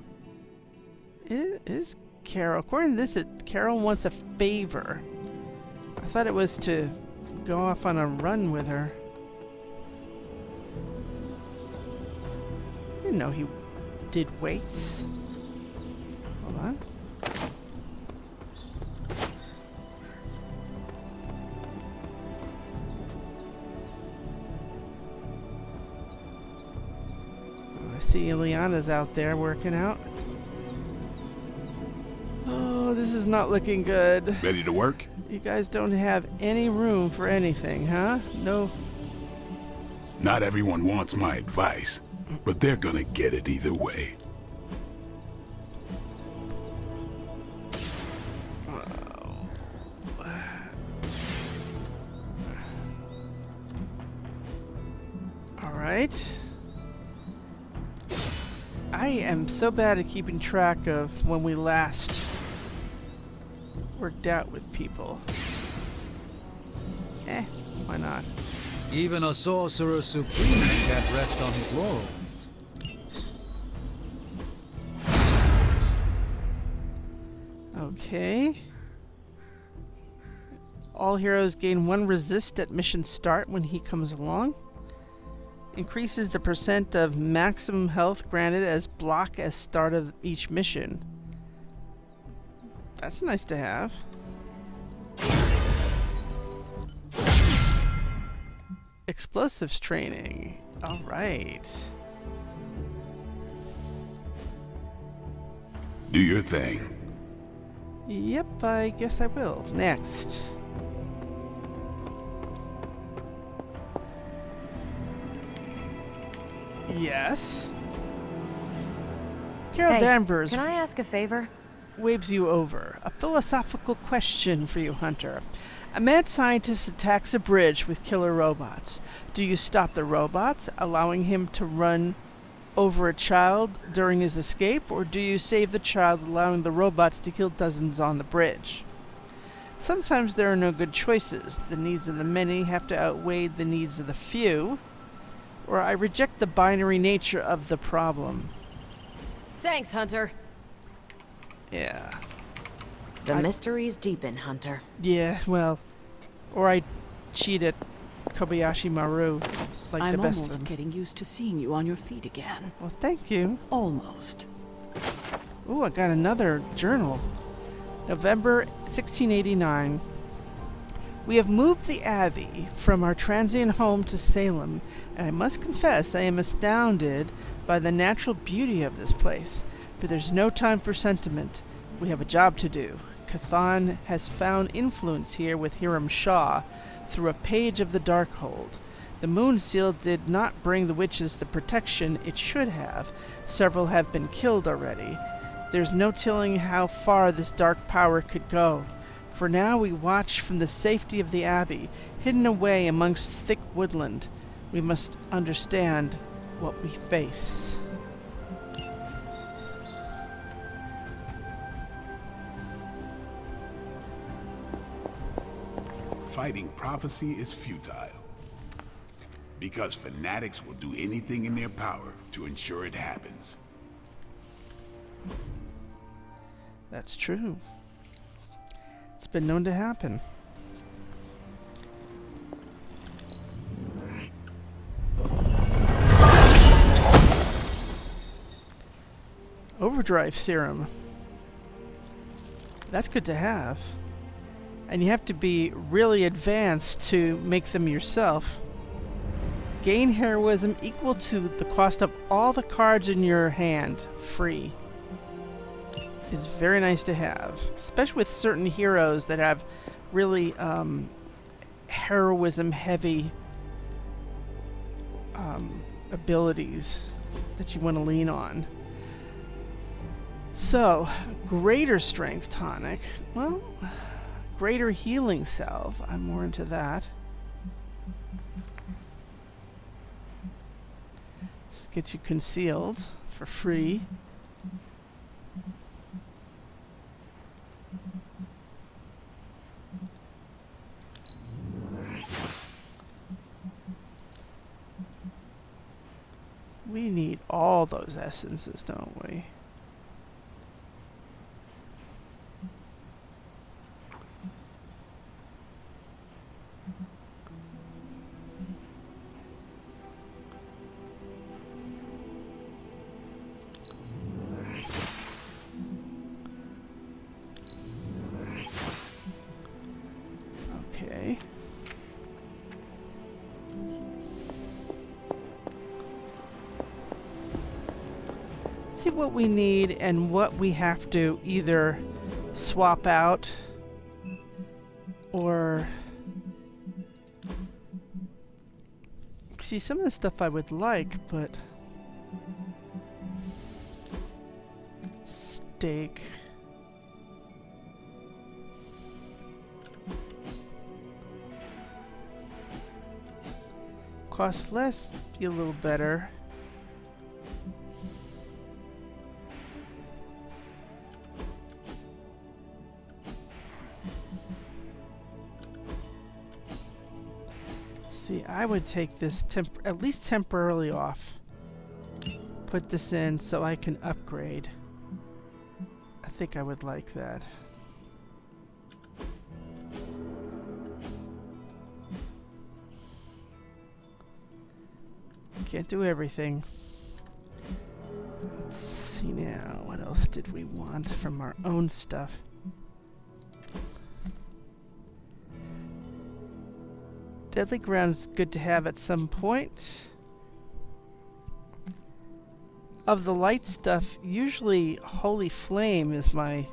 It is Carol. According to this, Carol wants a favor. I thought it was to go off on a run with her. I didn't know he did weights. Hold on. I see Ileana's out there working out. Oh, this is not looking good. Ready to work? You guys don't have any room for anything, huh? No. Not everyone wants my advice, but they're gonna get it either way. All right. I am so bad at keeping track of when we last worked out with people. Why not? Even a sorcerer supreme can't rest on his laurels. Okay. All heroes gain 1 resist at mission start when he comes along. Increases the percent of maximum health granted as block as start of each mission. That's nice to have. Explosives training. All right. Do your thing. Yep, I guess I will. Next. Yes. Carol Hey, Danvers can I ask a favor? waves you over. A philosophical question for you, Hunter. A mad scientist attacks a bridge with killer robots. Do you stop the robots, allowing him to run over a child during his escape, or do you save the child, allowing the robots to kill dozens on the bridge? Sometimes there are no good choices. The needs of the many have to outweigh the needs of the few, or I reject the binary nature of the problem. Thanks, Hunter. Yeah. The mysteries deepen, Hunter. Yeah, well, or I cheat at Kobayashi Maru, like I'm the best of almost them. getting used to seeing you on your feet again. Well, thank you. Almost. Ooh, I got another journal. November 1689. We have moved the Abbey from our transient home to Salem, and I must confess I am astounded by the natural beauty of this place. But there's no time for sentiment. We have a job to do. Cathan has found influence here with Hiram Shaw through a page of the Darkhold. The Moon Seal did not bring the witches the protection it should have. Several have been killed already. There's no telling how far this dark power could go. For now we watch from the safety of the Abbey, hidden away amongst thick woodland. We must understand what we face. Fighting prophecy is futile. Because fanatics will do anything in their power to ensure it happens. That's true. It's been known to happen. Overdrive serum. That's good to have. And you have to be really advanced to make them yourself. Gain heroism equal to the cost of all the cards in your hand, free. Is very nice to have, especially with certain heroes that have really heroism heavy abilities that you want to lean on. So, greater strength tonic. Well, greater healing salve. I'm more into that. This gets you concealed for free. We need all those essences, don't we? what we need and what we have to either swap out or... See, some of the stuff I would like, but... Steak... Cost less, be a little better. See, I would take this at least temporarily off. Put this in so I can upgrade. I think I would like that. Can't do everything. Let's see now. What else did we want from our own stuff? Deadly Ground's good to have at some point. Of the light stuff, usually Holy Flame is my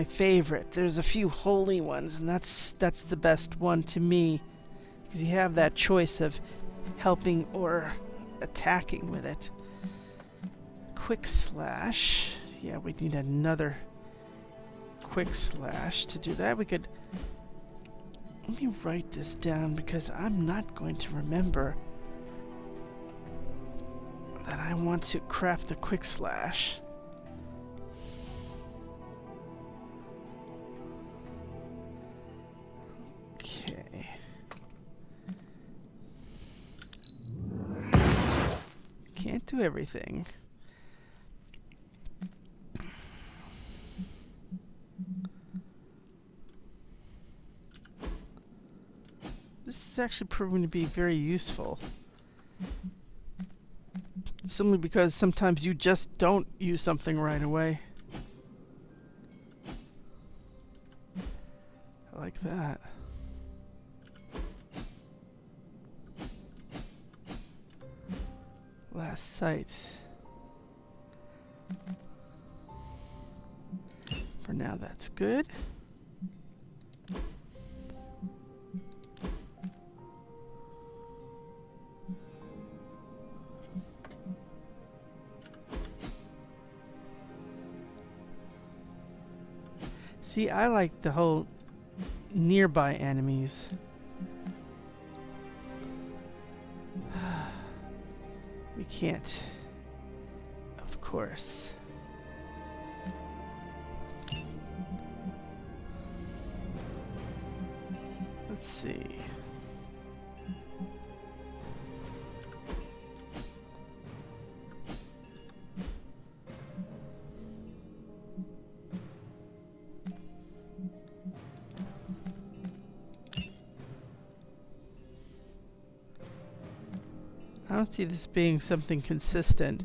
favorite. There's a few holy ones, and that's the best one to me, because you have that choice of helping or attacking with it. Quick slash. Yeah, we need another quick slash to do that. We could... Let me write this down because I'm not going to remember that I want to craft the quick slash. Okay. Can't do everything. This is actually proving to be very useful. Simply because sometimes you just don't use something right away. I like that. Last sight. For now, that's good. See, I like the whole nearby enemies. We can't, of course. Let's see. I don't see this being something consistent,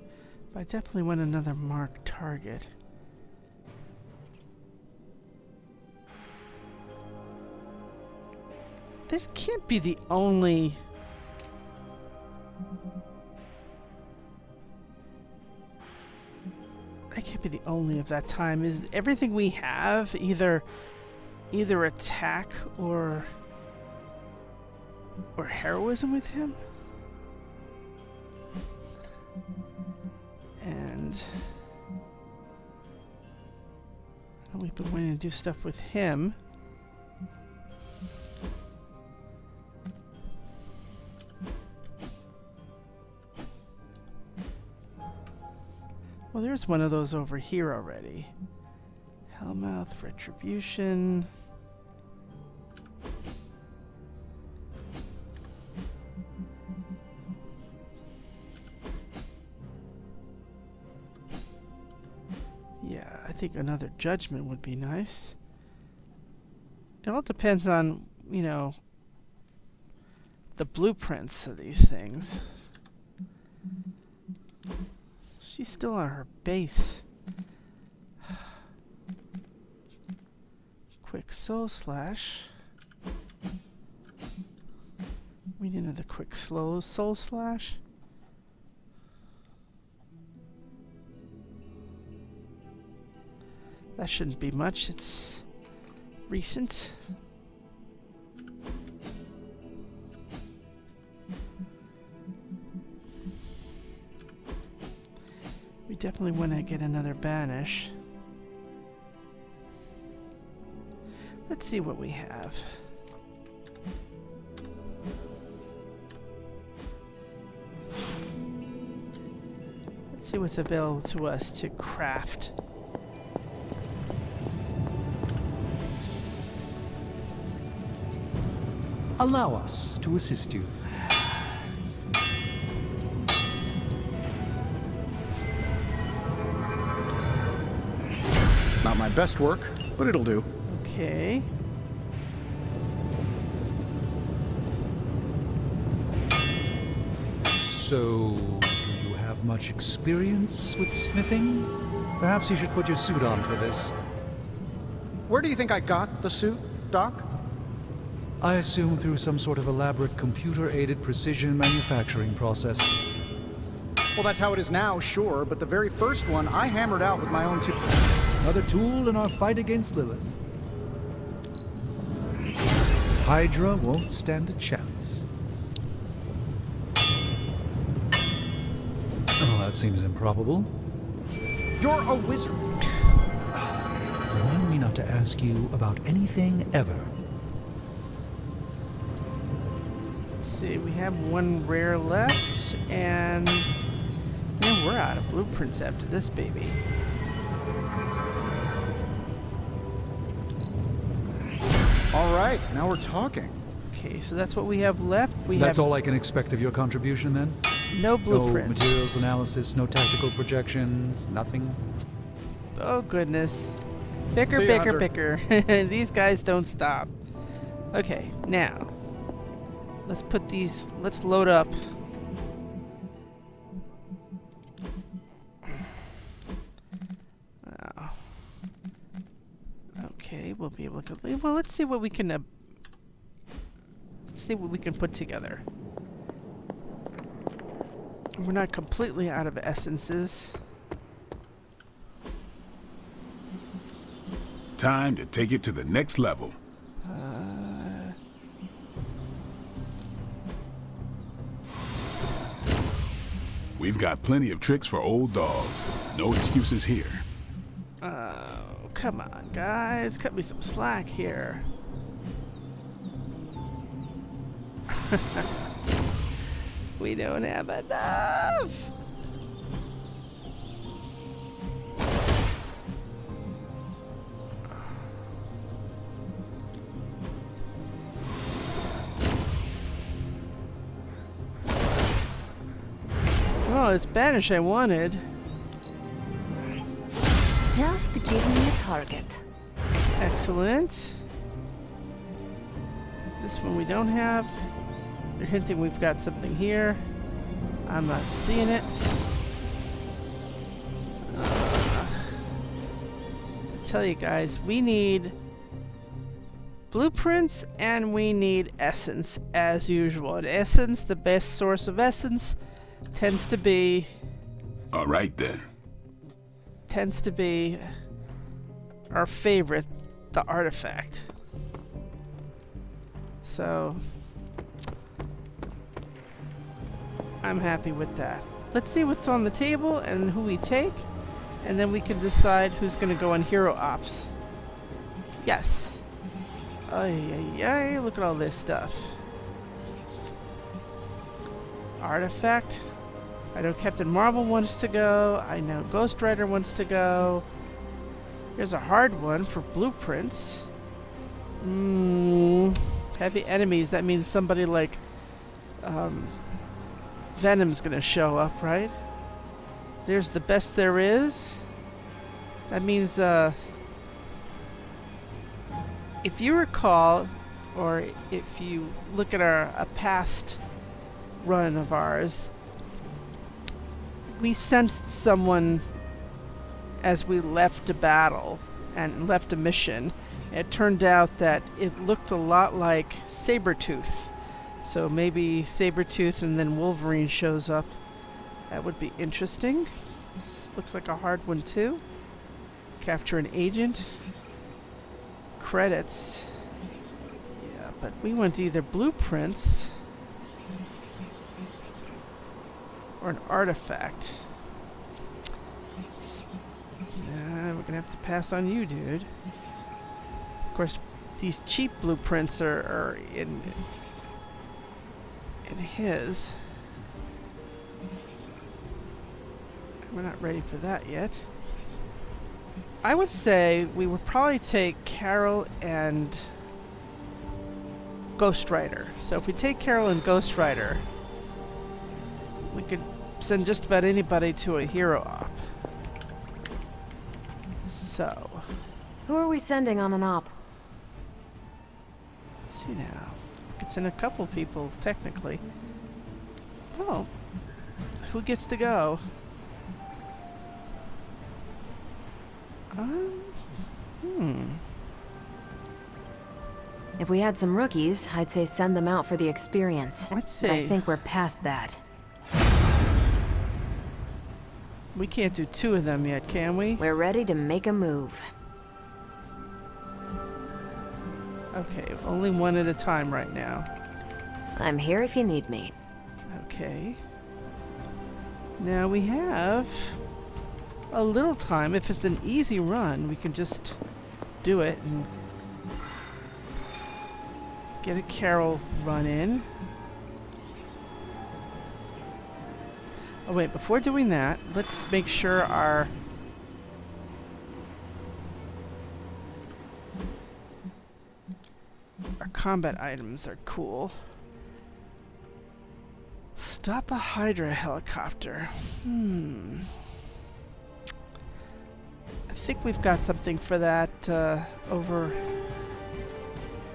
but I definitely want another marked target. This can't be the only... That can't be the only of that time. Is everything we have either attack or heroism with him? And we've been wanting to do stuff with him. Well, there's one of those over here already. Hellmouth, Retribution. Yeah, I think another Judgment would be nice. It all depends on, you know, the blueprints of these things. She's still on her base. Quick soul slash. We need another quick slow soul slash. That shouldn't be much. It's recent. We definitely want to get another banish. Let's see what we have. Let's see what's available to us to craft. Allow us to assist you. Not my best work, but it'll do. Okay. So, do you have much experience with smithing? Perhaps you should put your suit on for this. Where do you think I got the suit, Doc? I assume through some sort of elaborate computer-aided precision manufacturing process. Well, that's how it is now, sure, but the very first one I hammered out with my own two. Another tool in our fight against Lilith. Hydra won't stand a chance. Oh, that seems improbable. You're a wizard. Remind me not to ask you about anything ever. Let's see, we have one rare left, and yeah, we're out of blueprints after this baby. All right, now we're talking. Okay, so that's what we have left. That's all I can expect of your contribution, then? No No blueprints. materials analysis, no tactical projections, nothing? Oh goodness. Bicker, See ya, bicker, Hunter. bicker. These guys don't stop. Okay, now. Let's put these, let's load up. Oh. Okay, we'll be able to, well, let's see what we can, let's see what we can put together. We're not completely out of essences. Time to take it to the next level. We've got plenty of tricks for old dogs. No excuses here. Oh, come on, guys. Cut me some slack here. We don't have enough. Oh, it's Banish I wanted. Just give me a target. Excellent. This one we don't have. They're hinting we've got something here. I'm not seeing it. I tell you guys, we need blueprints and we need essence as usual. And essence, the best source of essence, tends to be All right, then. our favorite, the artifact. So I'm happy with that. Let's see what's on the table and who we take, and then we can decide who's going to go on hero ops. Yes. Ay, ay, ay, look at all this stuff. Artifact. I know Captain Marvel wants to go. I know Ghost Rider wants to go. Here's a hard one for blueprints. Heavy enemies. That means somebody like Venom's gonna show up, right? There's the best there is. That means if you recall, or if you look at a past run of ours, we sensed someone as we left a battle and left a mission. It turned out that it looked a lot like Sabretooth. So maybe Sabretooth and then Wolverine shows up. That would be interesting. This looks like a hard one too. Capture an agent. Credits. Yeah, but we want either blueprints or an artifact. Nah, we're gonna have to pass on you, dude. Of course, these cheap blueprints are in his. We're not ready for that yet. I would say we would probably take Carol and Ghost Rider. So if we take Carol and Ghost Rider, we could send just about anybody to a hero op. So. Who are we sending on an op? Let's see now. We could send a couple people, technically. Well, who gets to go? If we had some rookies, I'd say send them out for the experience. Let's But I see. think we're past that. We can't do two of them yet, can we? We're ready to make a move. Okay, only one at a time right now. I'm here if you need me. Okay. Now we have a little time. If it's an easy run, we can just do it and get a Carol run in. Oh wait, before doing that, let's make sure our combat items are cool. Stop a Hydra helicopter. I think we've got something for that over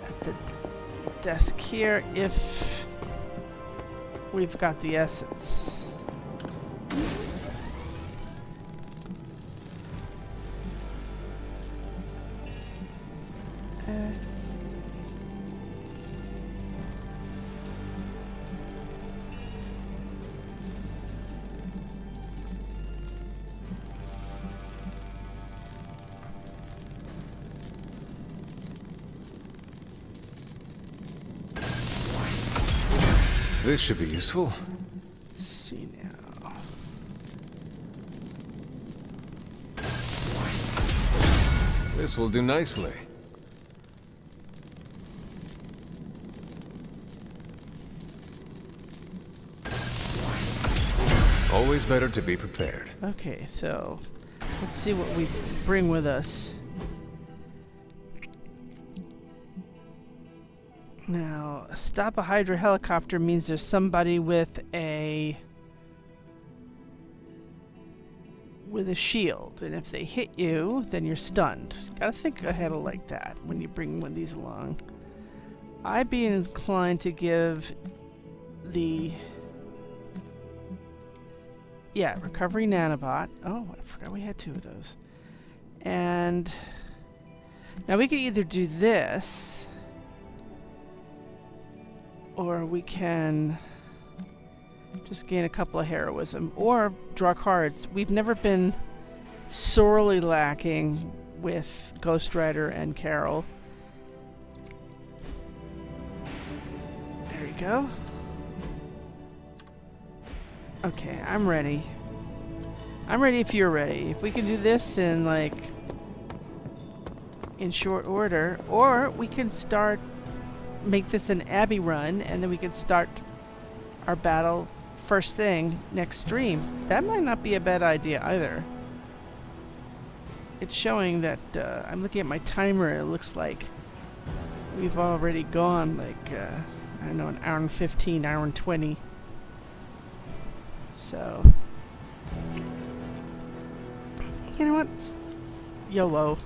at the desk here if we've got the essence. This should be useful. Let's see now. This will do nicely. Always better to be prepared. Okay, so let's see what we bring with us. Now, stop a Hydra helicopter means there's somebody with a shield, and if they hit you, then you're stunned. Gotta think ahead of like that when you bring one of these along. I'd be inclined to give the recovery nanobot. Oh, I forgot we had two of those. And now we could either do this, or we can just gain a couple of heroism, or draw cards. We've never been sorely lacking with Ghost Rider and Carol. There we go. Okay, I'm ready. I'm ready if you're ready. If we can do this in short order, or we can make this an Abby run, and then we can start our battle first thing next stream. That might not be a bad idea either. It's showing that I'm looking at my timer. It looks like we've already gone I don't know, an hour and 15, hour and 20. So, you know what? YOLO.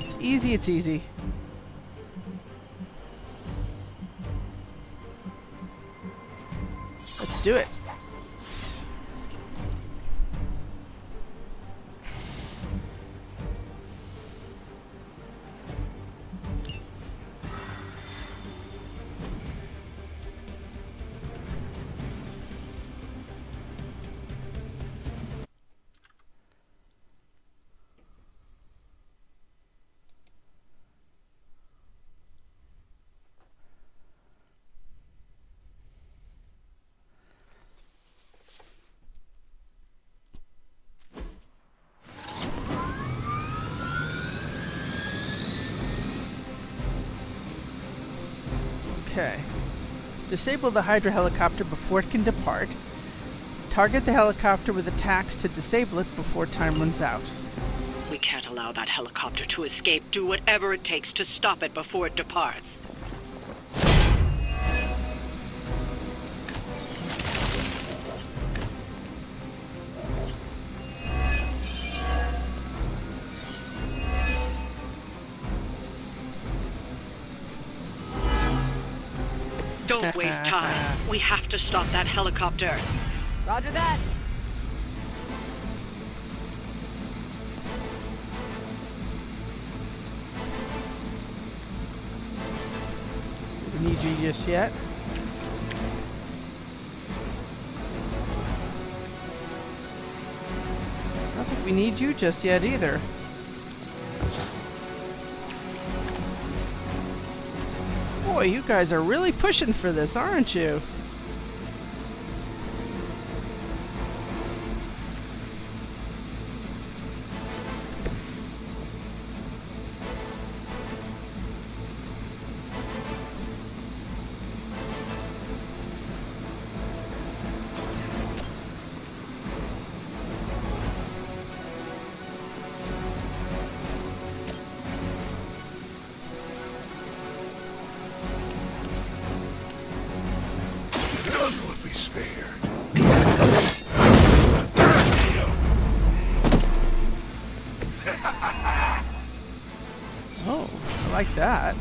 It's easy, it's easy. Let's do it. Okay. Disable the Hydra helicopter before it can depart. Target the helicopter with attacks to disable it before time runs out. We can't allow that helicopter to escape. Do whatever it takes to stop it before it departs. Don't waste time. We have to stop that helicopter. Roger that. We need you just yet. I don't think we need you just yet either. Boy, you guys are really pushing for this, aren't you? Oh, I like that.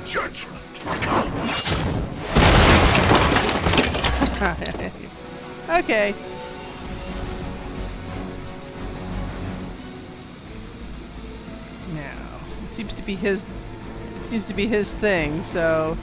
Judgment. Okay. Now, it seems to be his thing, so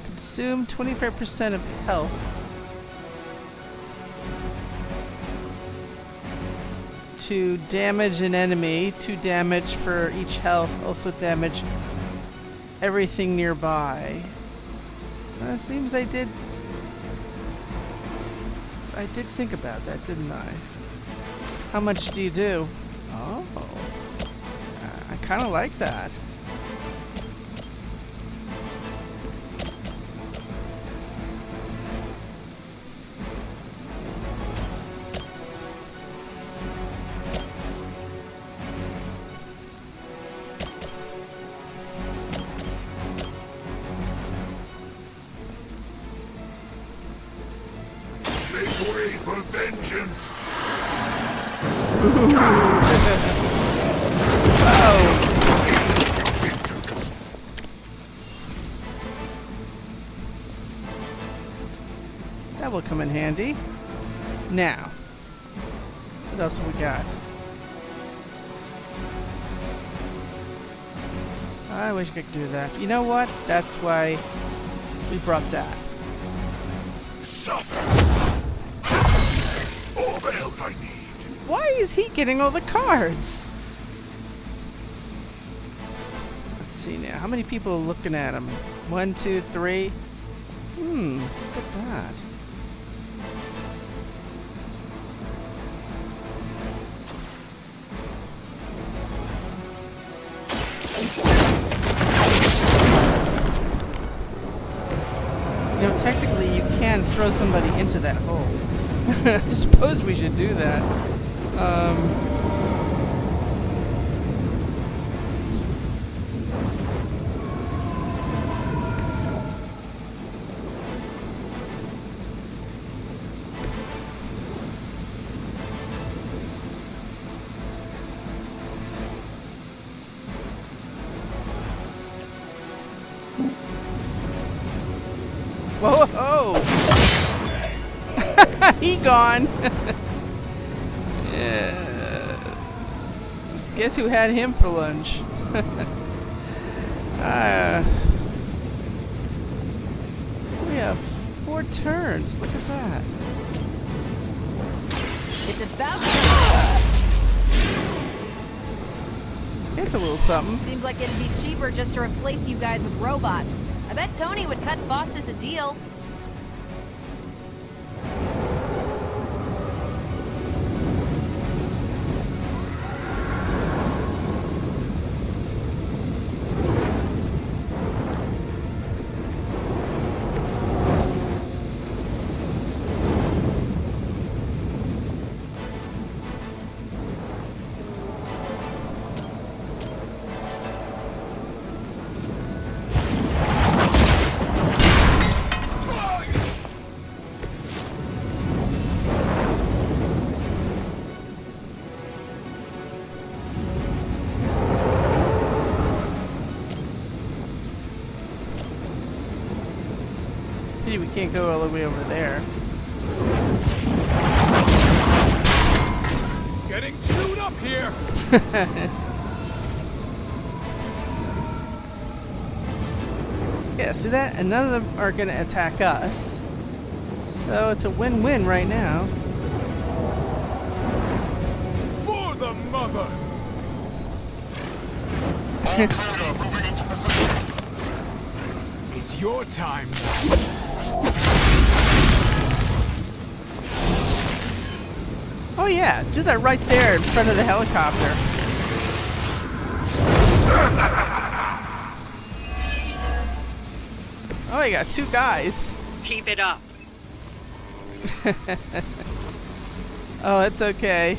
consume 25% of health. To damage an enemy, 2 damage for each health, also damage everything nearby. It seems I did think about that, didn't I? How much do you do? Oh, I kind of like that. For vengeance. That will come in handy. Now, what else have we got? I wish I could do that. You know what? That's why we brought that. Suffer. All the help I need. Why is he getting all the cards? Let's see now. How many people are looking at him? 1, 2, 3. Look at that. You know, technically you can throw somebody into that hole. I suppose we should do that. Whoa, whoa. He gone. Yeah. Guess who had him for lunch? We have 4 turns. Look at that. It's about It's a little something. Seems like it'd be cheaper just to replace you guys with robots. I bet Tony would cut Faustus a deal. Pity we can't go all the way over there. Getting chewed up here! Yeah, see that? And none of them are gonna attack us. So it's a win-win right now. For the mother! It's your time now. Oh yeah, do that right there in front of the helicopter. Oh, you got two guys. Keep it up. Oh, it's okay.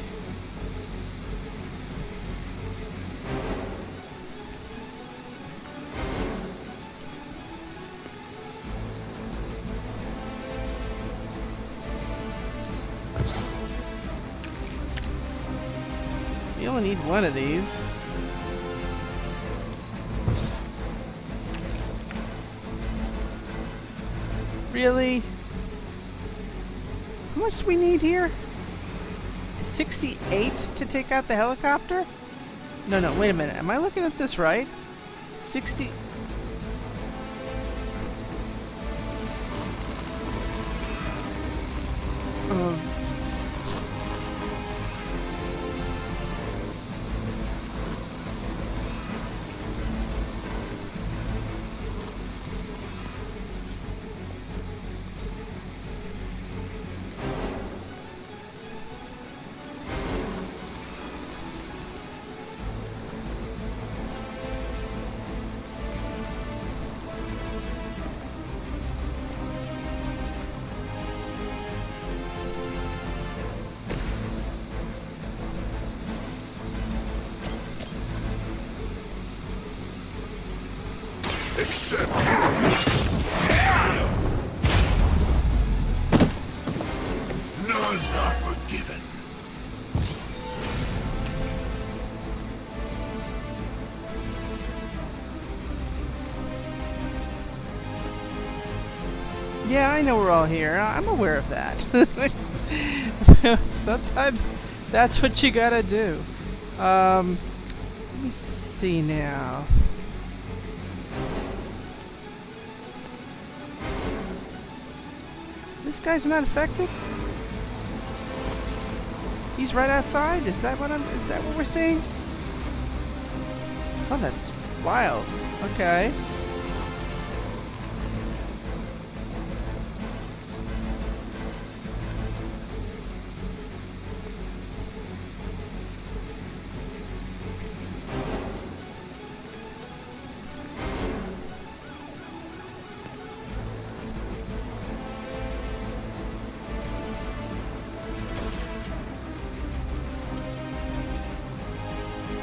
You only need one of these. Really? How much do we need here? 68 to take out the helicopter? No, wait a minute. Am I looking at this right? 60... Except none are forgiven. Yeah, I know we're all here. I'm aware of that. Sometimes that's what you gotta do. Let me see now. This guy's not affected? He's right outside? Is that what we're seeing? Oh, that's wild. Okay.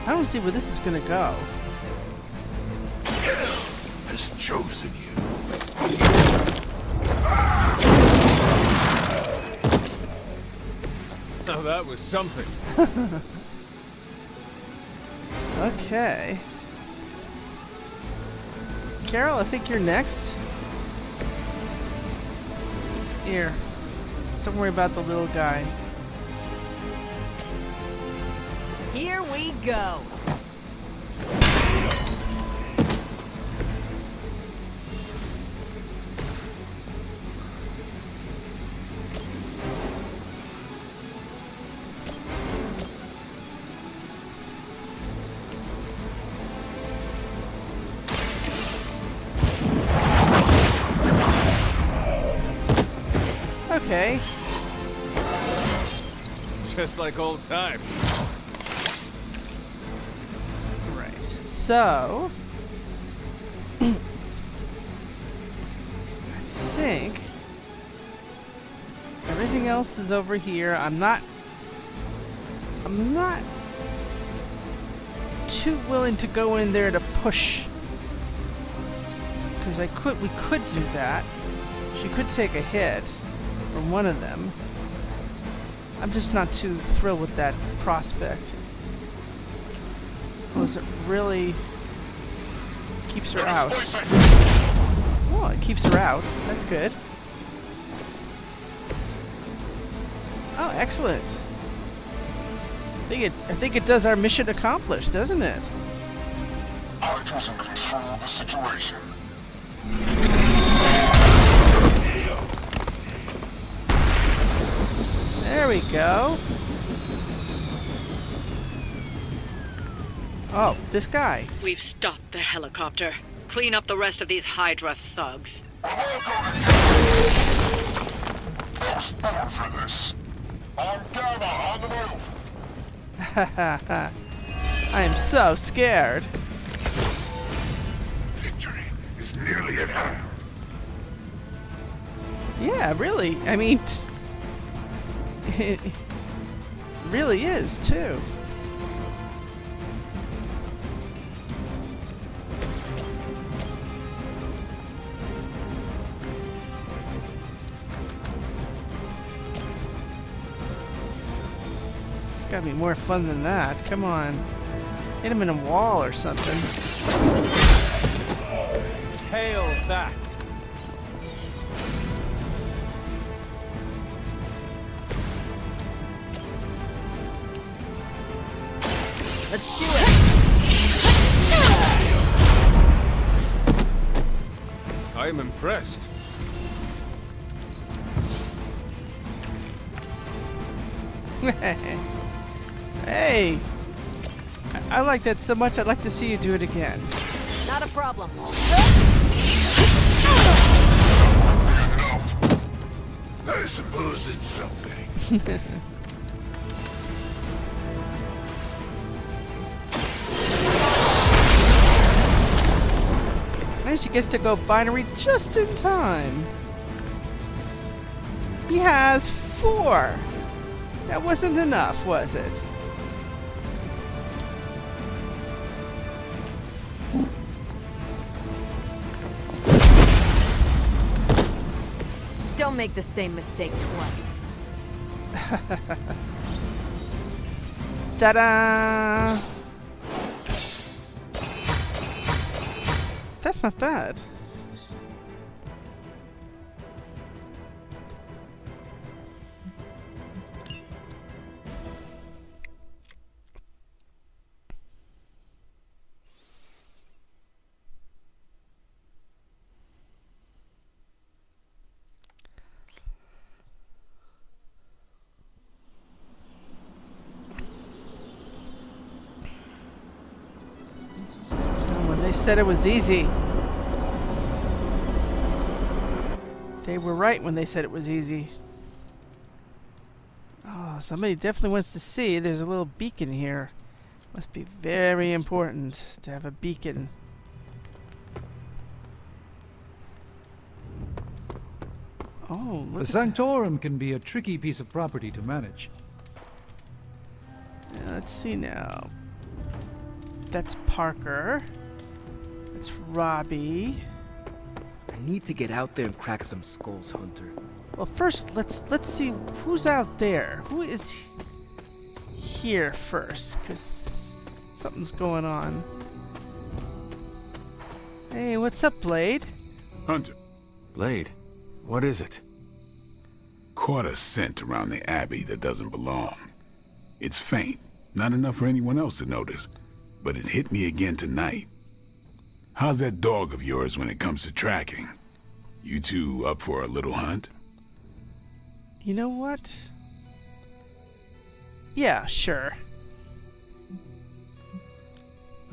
I don't see where this is gonna go. Has chosen you. Now that was something. Okay. Carol, I think you're next. Here. Don't worry about the little guy. Here we go. Okay. Just like old times. Right. So I think everything else is over here. I'm not too willing to go in there to push, because we could do that. She could take a hit from one of them. I'm just not too thrilled with that prospect. Unless it really keeps her out. Oh, it keeps her out. That's good. Oh, excellent. I think it does our mission accomplished, doesn't it? Hydra's in control of the situation. There we go. Oh, this guy. We've stopped the helicopter. Clean up the rest of these Hydra thugs. I was born for this. I'm Gamma on the move. I am so scared. Victory is nearly at hand. Yeah, really. I mean, it really is, too. It's gotta be more fun than that. Come on. Hit him in a wall or something. Hail that! Let's do it! I am impressed. Hey! I like that so much, I'd like to see you do it again. Not a problem. I suppose it's something. And she gets to go binary just in time. He has 4. That wasn't enough, was it? Don't make the same mistake twice. Ta-da! That's not bad. When they said it was easy. They were right when they said it was easy. Oh, somebody definitely wants to see. There's a little beacon here. Must be very important to have a beacon. Oh, The look at Sanctorum can be a tricky piece of property to manage. let's see now. That's Parker. That's Robbie. I need to get out there and crack some skulls, Hunter. Well, first let's see who's out there. Who is here first? 'Cause something's going on. Hey, what's up, Blade? Hunter, Blade, what is it? caught a scent around the Abbey that doesn't belong. It's faint, not enough for anyone else to notice, but it hit me again tonight. How's that dog of yours when it comes to tracking? You two up for a little hunt? You know what? Yeah, sure.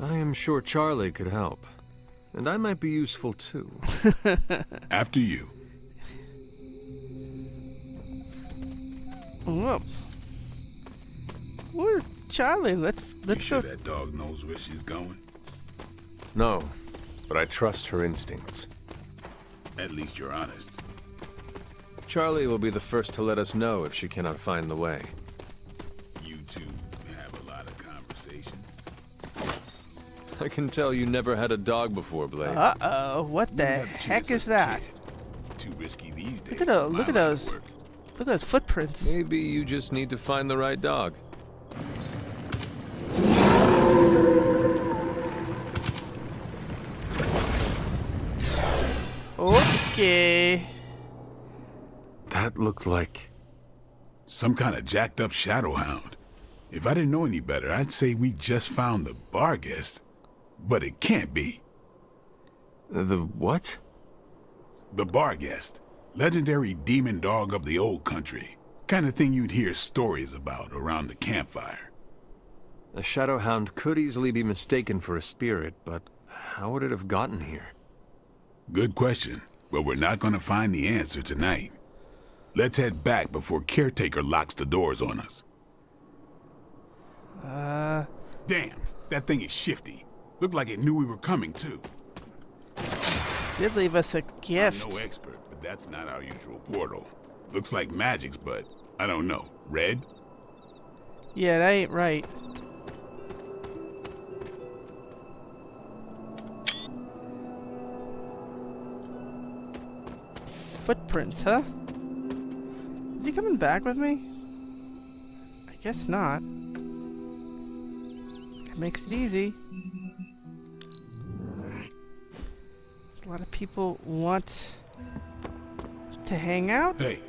I am sure Charlie could help. And I might be useful too. After you. Whoa. Where, Charlie? Let's You sure go. that dog knows where she's going? No, but I trust her instincts. At least you're honest. Charlie will be the first to let us know if she cannot find the way. You two have a lot of conversations. I can tell you never had a dog before, Blade. Uh-oh, what the Never had heck chance is as a that? kid. Too risky these days. Look at those, for look my at line of those. work. Look at those footprints. Maybe you just need to find the right dog. Okay. That looked like... Some kind of jacked up shadow hound. If I didn't know any better, I'd say we just found the Barghest. But it can't be. The what? The Barghest. Legendary demon dog of the old country. Kind of thing you'd hear stories about around the campfire. A shadow hound could easily be mistaken for a spirit, but how would it have gotten here? Good question, but we're not gonna find the answer tonight. Let's head back before Caretaker locks the doors on us. Damn, that thing is shifty. Looked like it knew we were coming, too. Did leave us a gift. I'm no expert, but that's not our usual portal. Looks like magic's, but I don't know. Red? Yeah, that ain't right. Footprints, huh? Is he coming back with me? I guess not. That makes it easy. A lot of people want to hang out. Hey,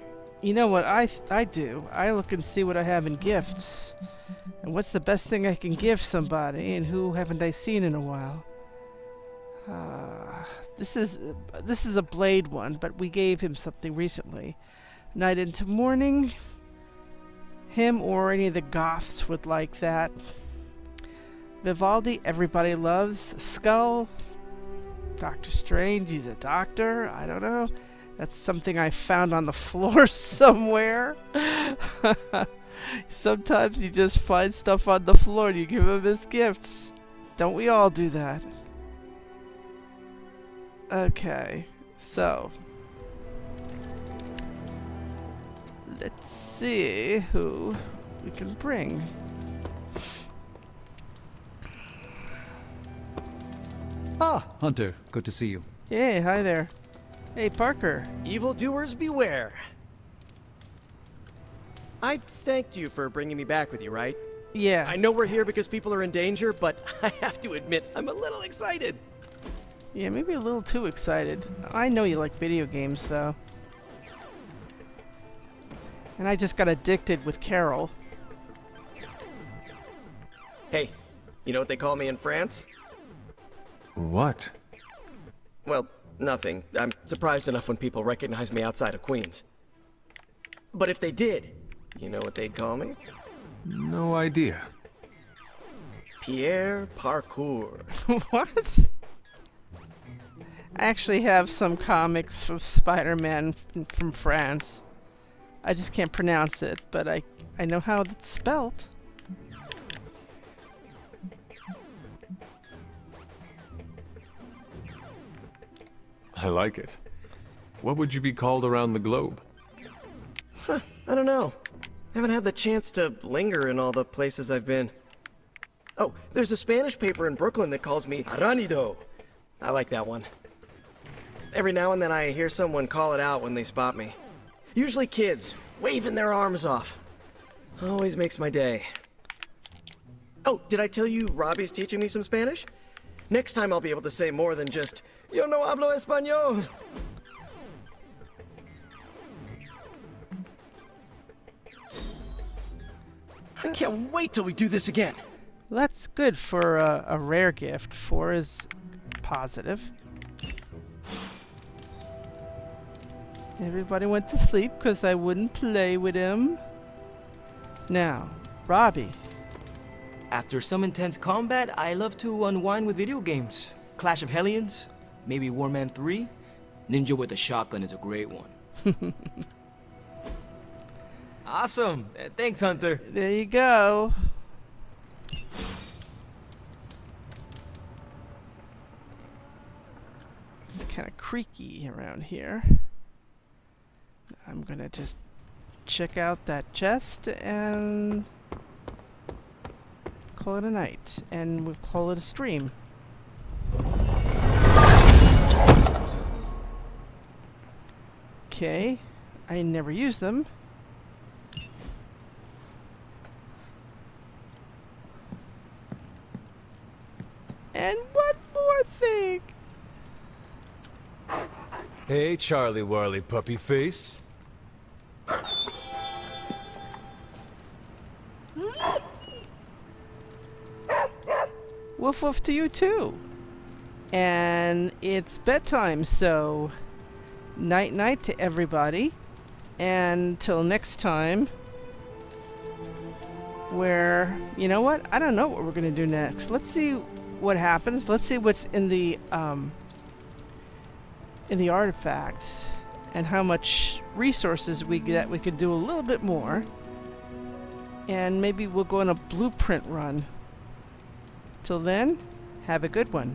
You know what I do? I look and see what I have in gifts. And what's the best thing I can give somebody, and who haven't I seen in a while? This is a Blade one, but we gave him something recently. Night into Morning. Him or any of the goths would like that. Vivaldi, everybody loves. Skull. Doctor Strange, he's a doctor. I don't know. That's something I found on the floor somewhere. Sometimes you just find stuff on the floor and you give them as gifts. Don't we all do that? Okay, so let's see who we can bring. Ah, Hunter, good to see you. Hey, hi there. Hey, Parker. Evildoers beware. I thanked you for bringing me back with you, right? Yeah. I know we're here because people are in danger, but I have to admit, I'm a little excited. Yeah, maybe a little too excited. I know you like video games, though. And I just got addicted with Carol. Hey, you know what they call me in France? What? Well, nothing. I'm surprised enough when people recognize me outside of Queens. But if they did, you know what they'd call me? No idea. Pierre Parkour. What? I actually have some comics of Spider-Man from France. I just can't pronounce it, but I know how it's spelled. I like it. What would you be called around the globe? Huh, I don't know. Haven't had the chance to linger in all the places I've been. Oh, there's a Spanish paper in Brooklyn that calls me Aranido. I like that one. Every now and then I hear someone call it out when they spot me. Usually kids, waving their arms off. Always makes my day. Oh, did I tell you Robbie's teaching me some Spanish? Next time I'll be able to say more than just, Yo no hablo español. I can't wait till we do this again. That's good for a rare gift. 4 is positive. Everybody went to sleep because I wouldn't play with him. Now, Robbie. After some intense combat, I love to unwind with video games. Clash of Hellions, maybe Warman 3. Ninja with a shotgun is a great one. Awesome. Thanks, Hunter. There you go. It's kind of creaky around here. I'm gonna just check out that chest and call it a night, and we'll call it a stream. Okay, I never use them. And one more thing. Hey, Charlie Warley puppy face. Woof woof to you too. And it's bedtime, so night night to everybody. And till next time, where, you know what? I don't know what we're gonna do next. Let's see what happens. Let's see what's in the artifacts and how much resources we get. We could do a little bit more. And maybe we'll go on a blueprint run. Till then, have a good one.